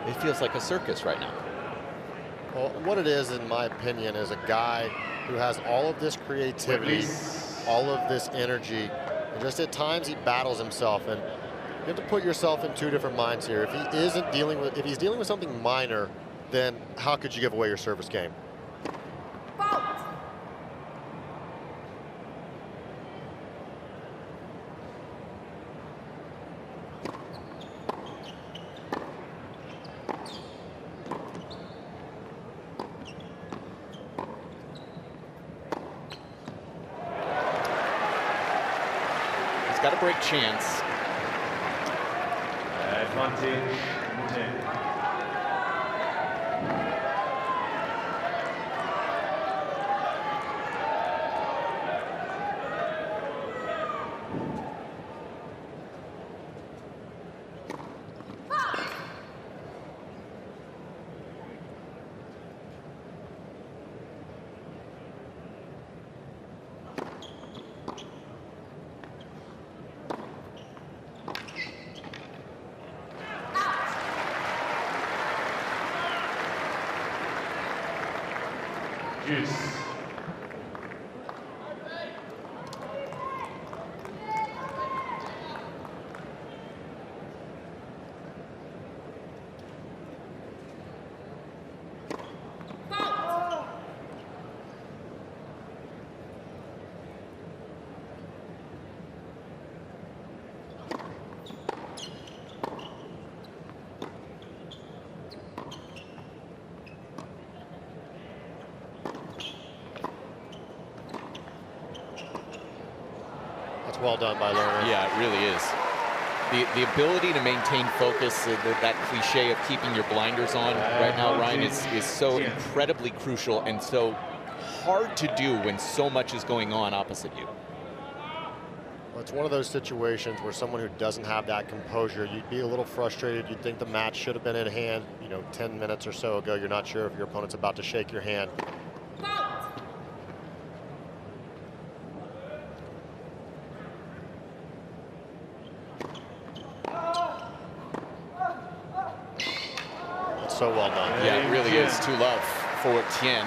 It feels like a circus right now. Well, what it is, in my opinion, is a guy who has all of this creativity, all of this energy, and just at times he battles himself. And you have to put yourself in 2 different minds here. If he isn't dealing with, if he's dealing with something minor, then how could you give away your service game? Got a break chance. Advantage, Moutet. It's well done by Learner. Yeah, it really is. The ability to maintain focus, that cliche of keeping your blinders on right now, Ryan, is so incredibly crucial and so hard to do when so much is going on opposite you. Well, it's one of those situations where someone who doesn't have that composure, you'd be a little frustrated. You'd think the match should have been in hand, 10 minutes or so ago. You're not sure if your opponent's about to shake your hand. So well done. Yeah, it really is. 2-love for Tien.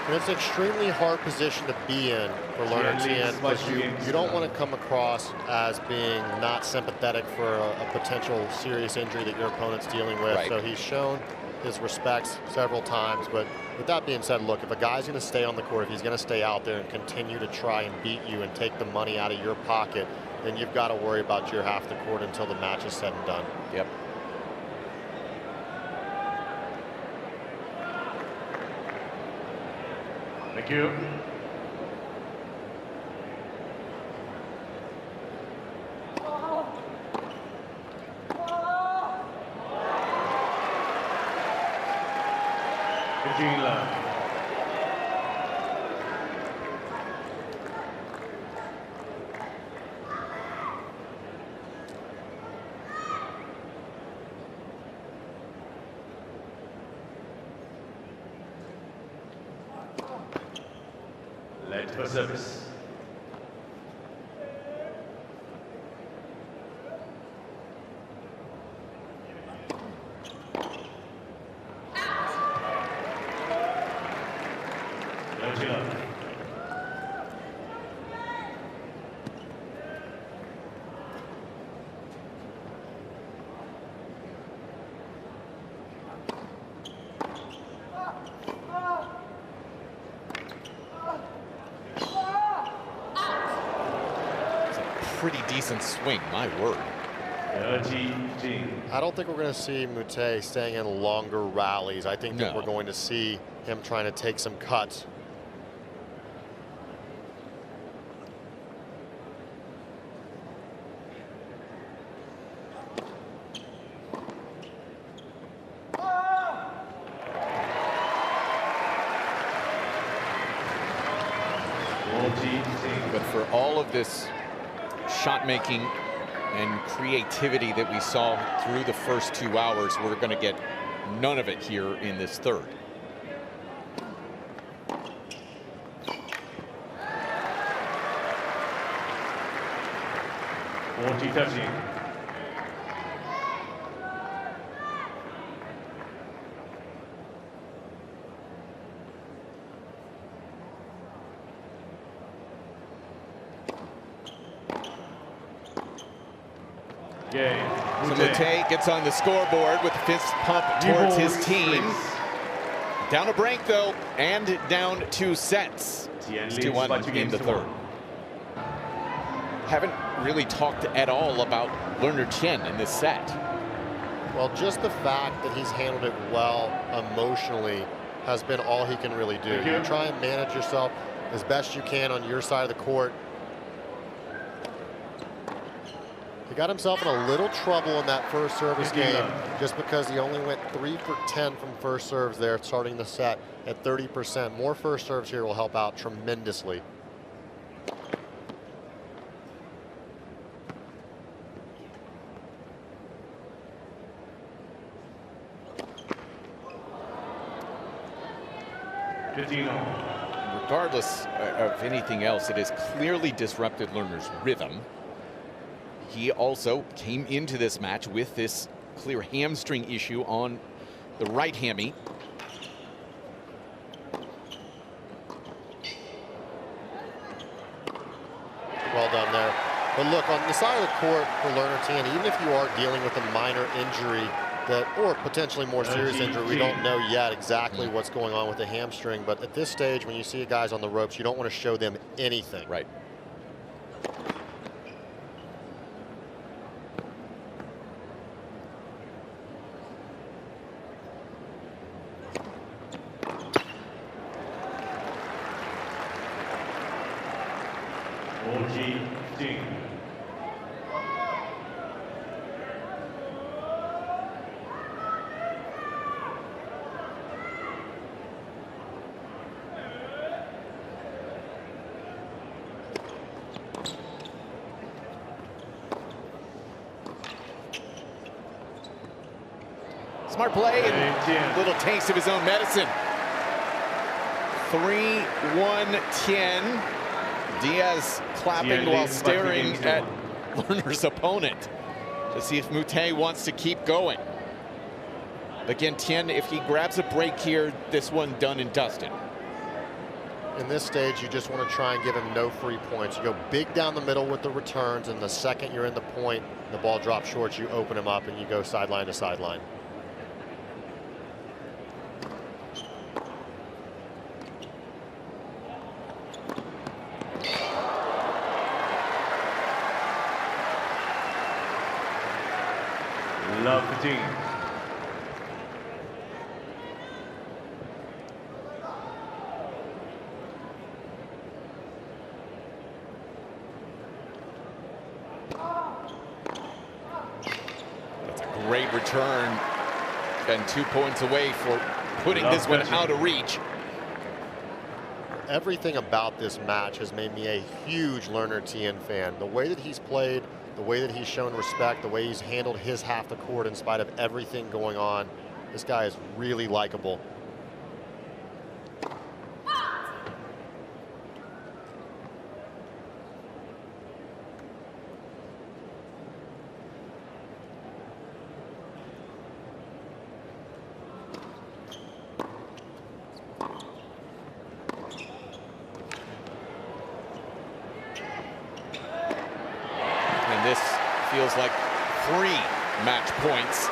And it's an extremely hard position to be in for Learner Tien, because you don't want to come across as being not sympathetic for a potential serious injury that your opponent's dealing with. Right. So he's shown his respects several times. But with that being said, look, if a guy's going to stay on the court, if he's going to stay out there and continue to try and beat you and take the money out of your pocket, then you've got to worry about your half the court until the match is said and done. Yep. Thank you. Led for service. Pretty decent swing, my word. I don't think we're going to see Moutet staying in longer rallies. I think that we're going to see him trying to take some cuts. But for all of this shot making and creativity that we saw through the first 2 hours, we're going to get none of it here in this third. So Moutet gets on the scoreboard with a fist pump towards his team. Down a break though, and down 2 sets. It's 2-1 in the third. Haven't really talked at all about Learner Tien in this set. Well, just the fact that he's handled it well emotionally has been all he can really do. You try and manage yourself as best you can on your side of the court. He got himself in a little trouble in that first service game just because he only went 3 for 10 from first serves there, starting the set at 30%. More first serves here will help out tremendously. Regardless of anything else, it has clearly disrupted Learner's rhythm. He also came into this match with this clear hamstring issue on the right hammy. Well done there. But look, on the side of the court for Learner Tien, even if you are dealing with a minor injury or potentially more serious injury, we don't know yet exactly what's going on with the hamstring. But at this stage, when you see guys on the ropes, you don't want to show them anything. Right. Smart play and little taste of his own medicine. 3-1 Tien. Diaz clapping while staring at Lerner's opponent to see if Moutet wants to keep going. Again, Tien, if he grabs a break here, this one done and dusted. In this stage, you just want to try and give him no free points. You go big down the middle with the returns, and the second you're in the point, the ball drops short, you open him up and you go sideline to sideline. Laver Arena. That's a great return, and 2 points away for putting this one out of reach. Everything about this match has made me a huge Learner Tien fan. The way that he's played, the way that he's shown respect, the way he's handled his half the court in spite of everything going on. This guy is really likable. This feels like 3 match points.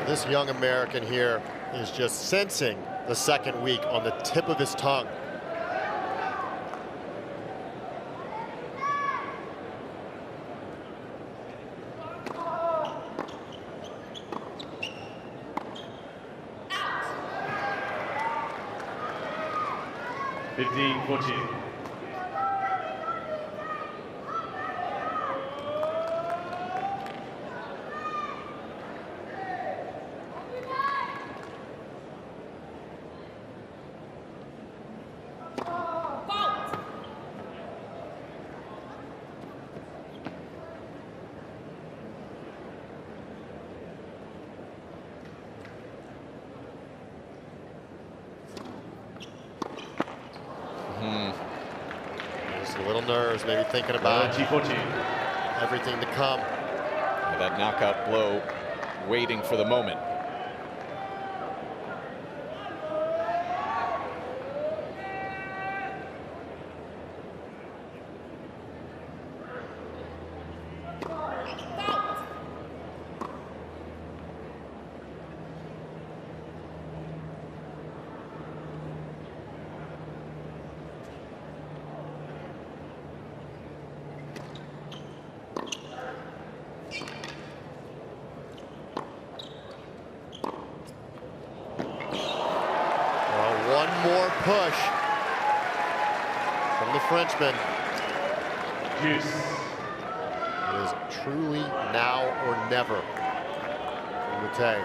This young American here is just sensing the second week on the tip of his tongue. Just a little nerves, maybe thinking about everything to come. That knockout blow waiting for the moment. One more push from the Frenchman. It is truly now or never for Moutet.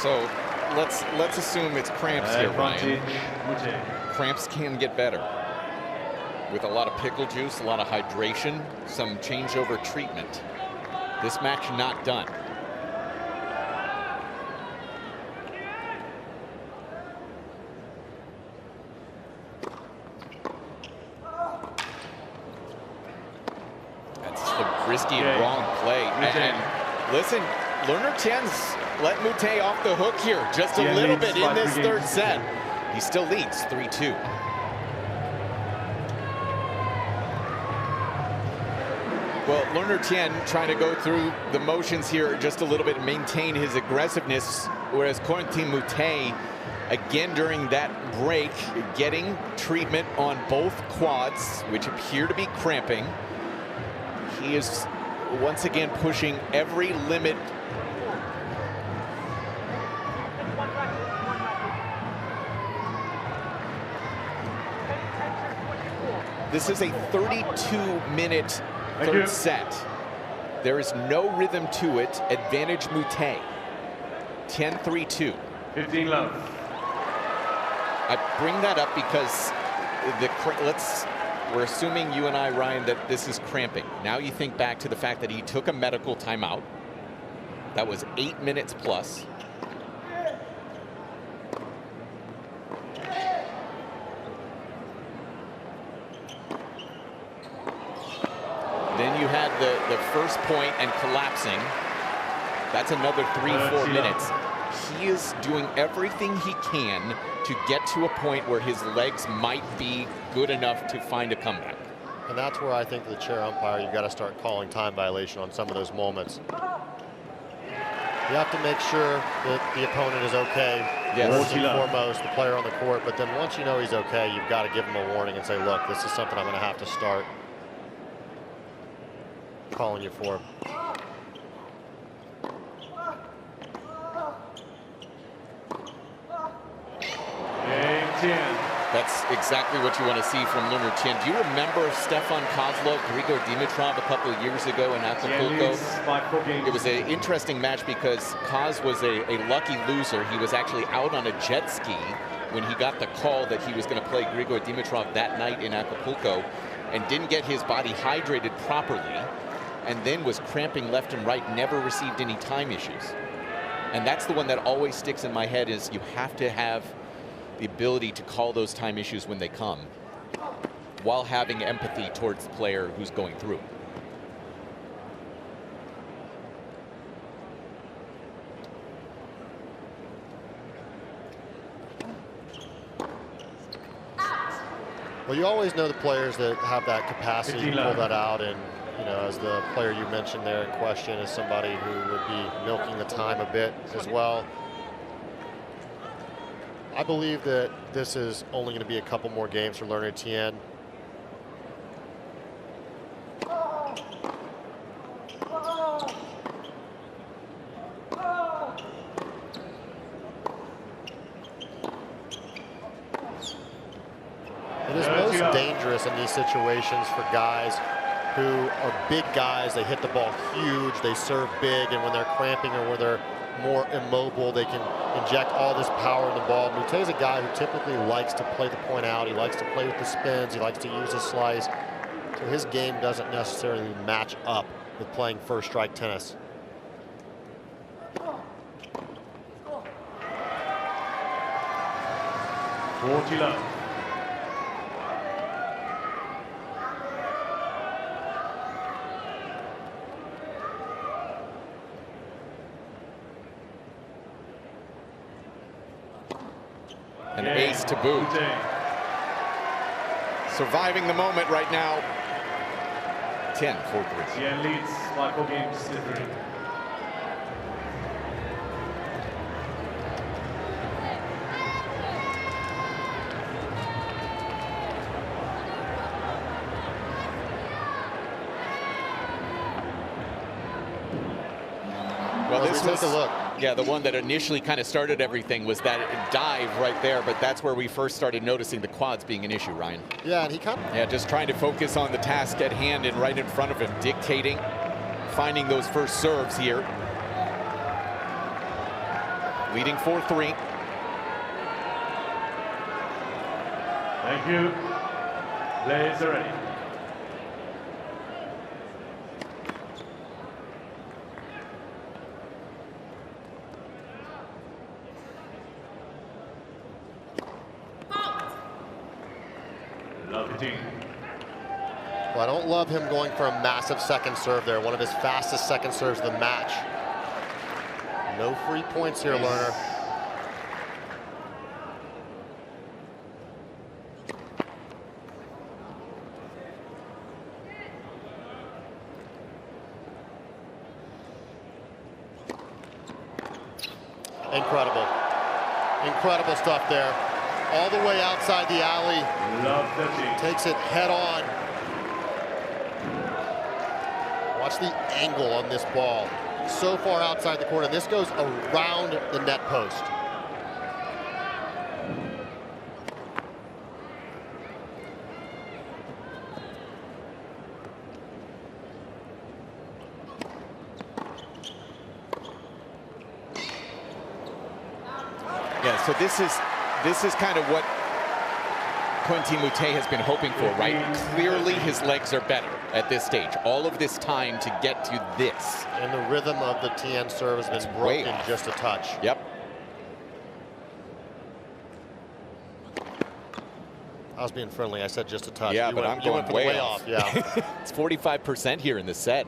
So let's assume it's cramps here, Ryan. Cramps can get better with a lot of pickle juice, a lot of hydration, some changeover treatment. This match not done. That's the risky and wrong play. And listen, Learner Tien's let Moutet off the hook here just a little bit in this third set. He still leads 3-2. Well, Learner Tien trying to go through the motions here just a little bit and maintain his aggressiveness, whereas Corentin Moutet, again during that break, getting treatment on both quads, which appear to be cramping. He is once again pushing every limit This is a 32-minute third set. There is no rhythm to it. Advantage Moutet. 10-3-2. 15 love. I bring that up because we're assuming, you and I, Ryan, that this is cramping. Now you think back to the fact that he took a medical timeout. That was 8 minutes plus. Then you had the first point and collapsing. That's another 3-4 minutes. He is doing everything he can to get to a point where his legs might be good enough to find a comeback. And that's where I think the chair umpire, you've got to start calling time violation on some of those moments. You have to make sure that the opponent is okay. Yes. First and foremost, the player on the court. But then once you know he's okay, you've got to give him a warning and say, look, this is something I'm going to have to start calling you for. That's exactly what you want to see from Learner Tien. Do you remember Stefan Kozlov, Grigor Dimitrov a couple of years ago in Acapulco? It was an interesting match because Koz was a lucky loser. He was actually out on a jet ski when he got the call that he was going to play Grigor Dimitrov that night in Acapulco, and didn't get his body hydrated properly, and then was cramping left and right, never received any time issues. And that's the one that always sticks in my head, is you have to have the ability to call those time issues when they come, while having empathy towards the player who's going through. Well, you always know the players that have that capacity to pull that out, and you know, as the player you mentioned there in question is somebody who would be milking the time a bit as well. I believe that this is only going to be a couple more games for Learner Tien. It is most dangerous in these situations for guys who are big guys. They hit the ball huge, they serve big, and when they're cramping or when they're more immobile, they can inject all this power in the ball. Moutet's a guy who typically likes to play the point out. He likes to play with the spins. He likes to use his slice. So his game doesn't necessarily match up with playing first strike tennis. An ace to boot. Surviving the moment right now. 10-4-3. Tien leads 5 games to 3. Well, this was, take a look. Yeah, the one that initially kind of started everything was that dive right there, but that's where we first started noticing the quads being an issue, Ryan. Yeah, and he kind of... Yeah, just trying to focus on the task at hand and right in front of him, dictating, finding those first serves here. Leading 4-3. Thank you. Players are ready. Well, I don't love him going for a massive second serve there. One of his fastest second serves of the match. No free points here, Learner. Incredible. Incredible stuff there. All the way outside the alley. Takes it head on. Watch the angle on this ball. So far outside the court, and this goes around the net post. Yeah, so this is kind of what Corentin Moutet has been hoping for, right? Clearly his legs are better at this stage. All of this time to get to this. And the rhythm of the Tien serve has been broken just a touch. Yep. I was being friendly. I said just a touch. Yeah, but I'm going way off. Yeah. It's 45% here in the set.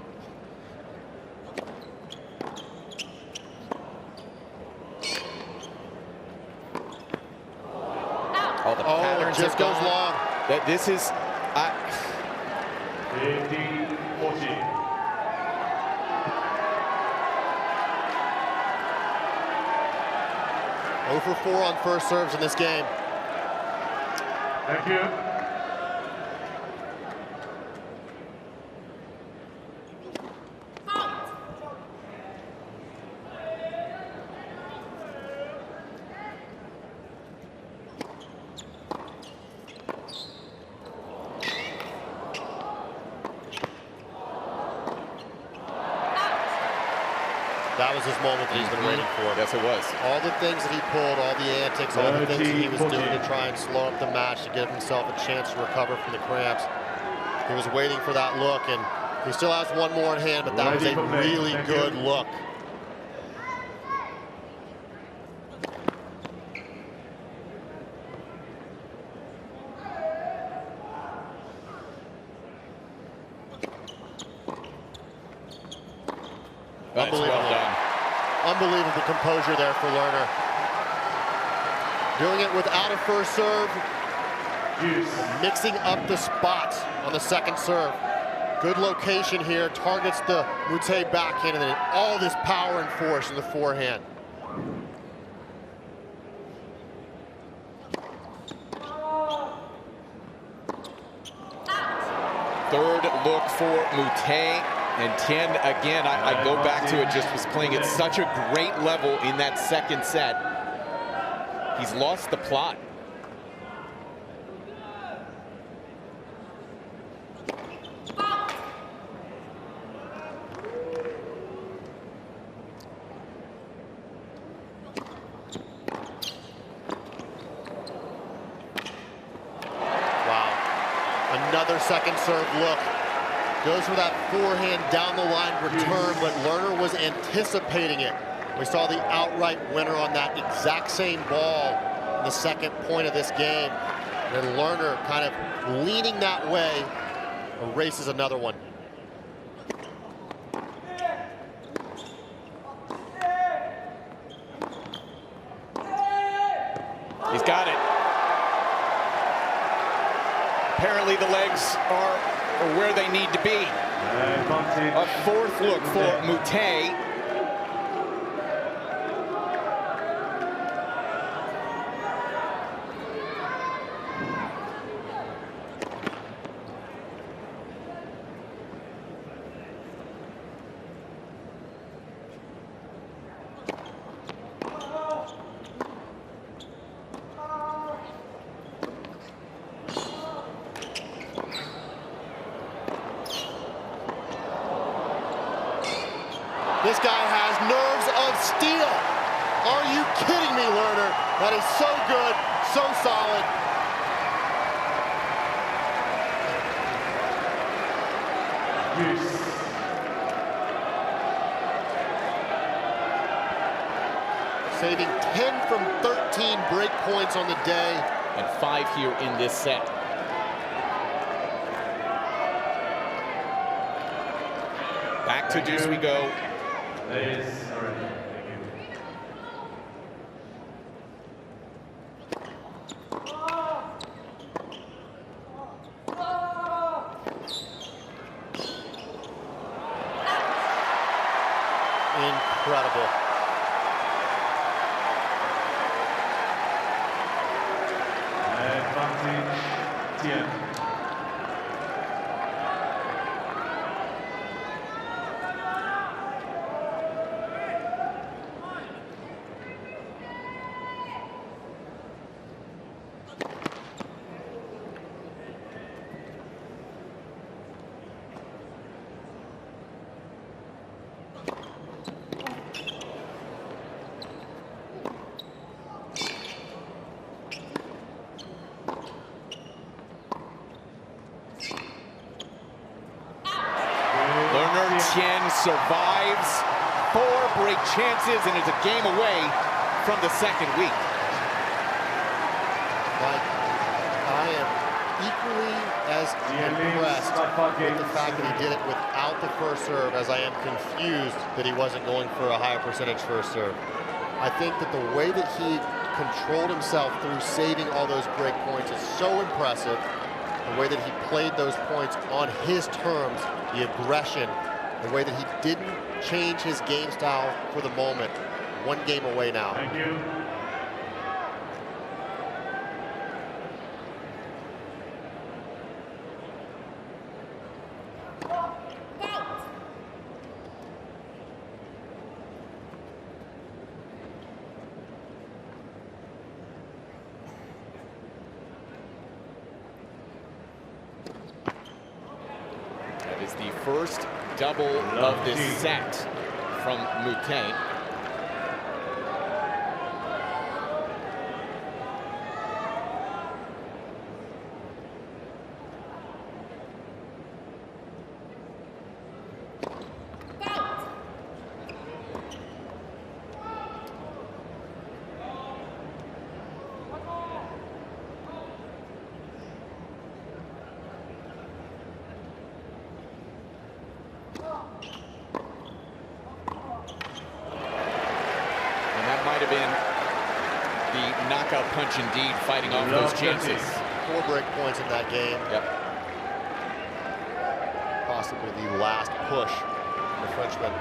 Oh, the patterns just goes long. This is... 15-14. Over 4 on first serves in this game. Thank you. That was his moment that he's been waiting for. Yes, it was. All the things that he pulled, all the antics, all the things that he was doing to try and slow up the match to give himself a chance to recover from the cramps. He was waiting for that look, and he still has one more in hand, but that was a really good look. Unbelievable. Well done. Unbelievable composure there for Learner. Doing it without a first serve. Mixing up the spots on the second serve. Good location here. Targets the Moutet backhand, and then all this power and force in the forehand. Third look for Moutet. And Tien, again, I go back to it, just was playing at such a great level in that second set. He's lost the plot. Wow. Another second serve look. Goes for that forehand down the line return, but Learner was anticipating it. We saw the outright winner on that exact same ball in the second point of this game. And Learner kind of leaning that way, erases another one. He's got it. Apparently the legs are where they need to be. A fourth look for Moutet. This guy has nerves of steel. Are you kidding me, Learner? That is so good, so solid. Saving 10 from 13 break points on the day. And 5 here in this set. Back to deuce we go. Incredible. Tien. survives 4 break chances and is a game away from the second week. Mike, I am equally as impressed with the fact that he did it without the first serve as I am confused that he wasn't going for a higher percentage first serve. I think that the way that he controlled himself through saving all those break points is so impressive. The way that he played those points on his terms, the aggression, the way that he didn't change his game style for the moment. 1 game away now. Thank you. That is the first double of this set from Moutet. Might have been the knockout punch indeed, fighting off those chances. 4 break points in that game. Yep. Possibly the last push from the Frenchman.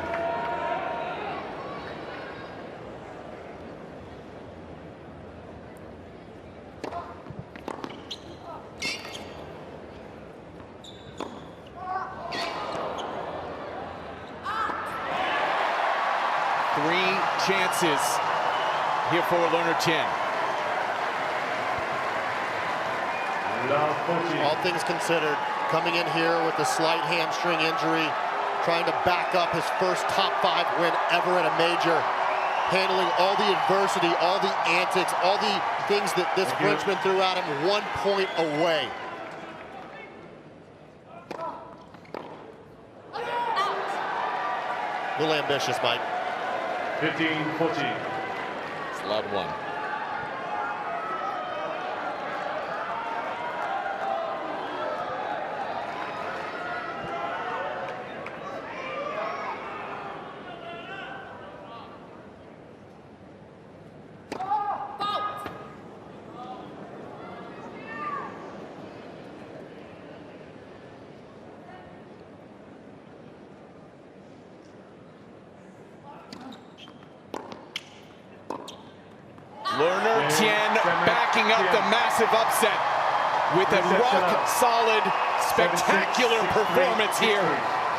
Chances here for Learner Tien. All things considered, coming in here with a slight hamstring injury, trying to back up his first top 5 win ever at a major, handling all the adversity, all the antics, all the things that this Frenchman threw at him, 1 point away. A little ambitious, Mike. 15-14. It's love 1. Learner Tien backing up the massive upset with a rock-solid, spectacular performance here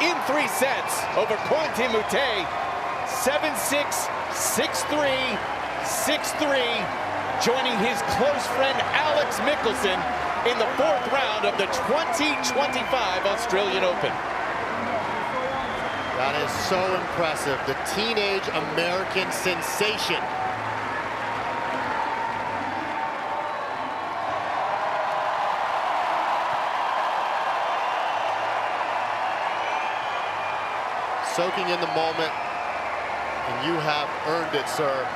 in 3 sets over Corentin Moutet. 7-6, 6-3, 6-3, joining his close friend Alex Michelsen in the 4th round of the 2025 Australian Open. That is so impressive. The teenage American sensation. Soaking in the moment, and you have earned it, sir.